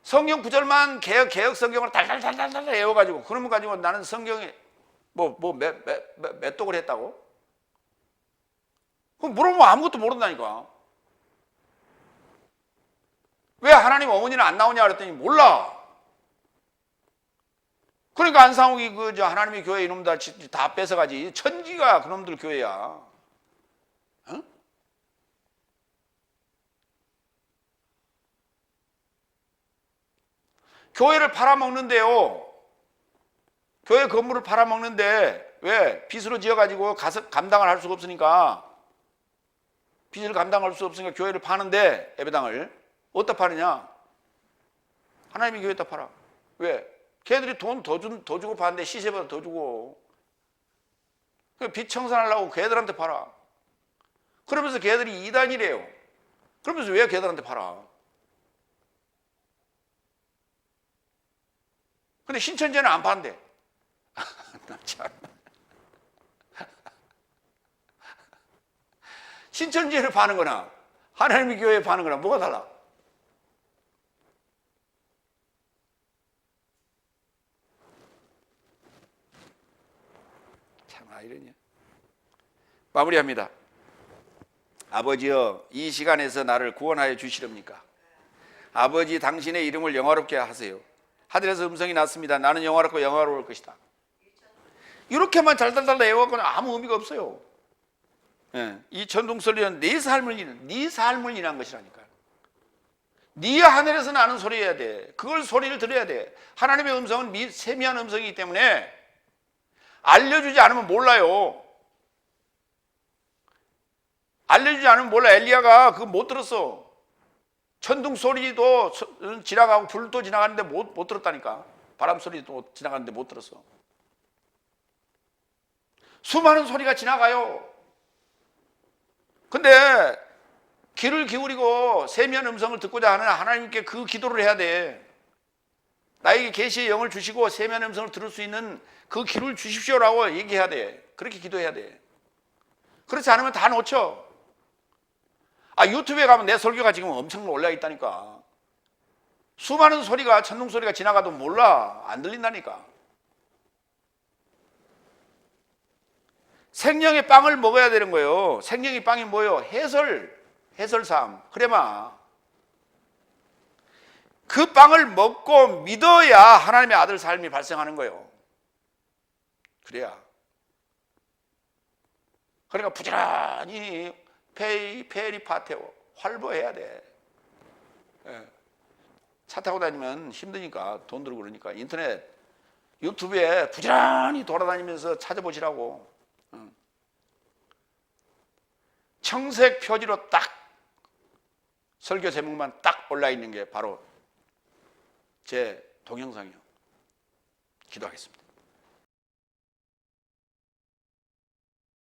성경 구절만 개혁 성경을 달달달달 외워가지고 그러면 가지고 나는 성경에 몇 독을 했다고? 그럼 물어보면 아무것도 모른다니까. 왜 하나님 어머니는 안 나오냐 그랬더니 몰라. 그러니까 안상욱이 하나님의 교회 이놈들 다 뺏어가지. 천지가 그놈들 교회야. 어? 교회를 팔아먹는데요. 교회 건물을 팔아먹는데 왜? 빚으로 지어가지고 감당을 할 수가 없으니까 빚을 감당할 수 없으니까 교회를 파는데 예배당을 어디다 파느냐? 하나님의 교회에다 팔아. 왜? 걔들이 돈 더 주고 파는데 시세보다 더 주고 빚 청산하려고 걔들한테 팔아. 그러면서 걔들이 이단이래요. 그러면서 왜 걔들한테 팔아? 근데 신천지는 안 판대. 참. 신천지를 파는 거나 하나님의 교회에 파는 거나 뭐가 달라? 참 이러냐. 마무리합니다. 아버지여 이 시간에서 나를 구원하여 주시렵니까? 아버지 당신의 이름을 영화롭게 하세요. 하늘에서 음성이 났습니다. 나는 영화롭고 영화로울 것이다. 이렇게만 달달달 외워갖고는 아무 의미가 없어요. 예, 이 천둥소리는 네 삶을 인한 것이라니까요. 네 하늘에서 나는 소리여야 돼. 그걸 소리를 들어야 돼. 하나님의 음성은 세미한 음성이기 때문에 알려주지 않으면 몰라요. 알려주지 않으면 몰라. 엘리야가 그거 못 들었어. 천둥 소리도 지나가고 불도 지나가는데 못 들었다니까. 바람 소리도 지나가는데 못 들었어. 수많은 소리가 지나가요. 근데 귀를 기울이고 세미한 음성을 듣고자 하는 하나님께 그 기도를 해야 돼. 나에게 계시의 영을 주시고 세미한 음성을 들을 수 있는 그 귀를 주십시오라고 얘기해야 돼. 그렇게 기도해야 돼. 그렇지 않으면 다 놓쳐. 유튜브에 가면 내 설교가 지금 엄청 올라 있다니까. 수많은 소리가, 천둥 소리가 지나가도 몰라. 안 들린다니까. 생명의 빵을 먹어야 되는 거예요. 생명의 빵이 뭐예요? 해설삼, 흐레마. 그 빵을 먹고 믿어야 하나님의 아들 삶이 발생하는 거예요. 그래야. 그러니까 부지런히 페리파테오 활보해야 돼. 차 타고 다니면 힘드니까, 돈 들고 그러니까 인터넷 유튜브에 부지런히 돌아다니면서 찾아보시라고. 청색 표지로 딱 설교 제목만 딱 올라 있는 게 바로 제 동영상이요. 기도하겠습니다.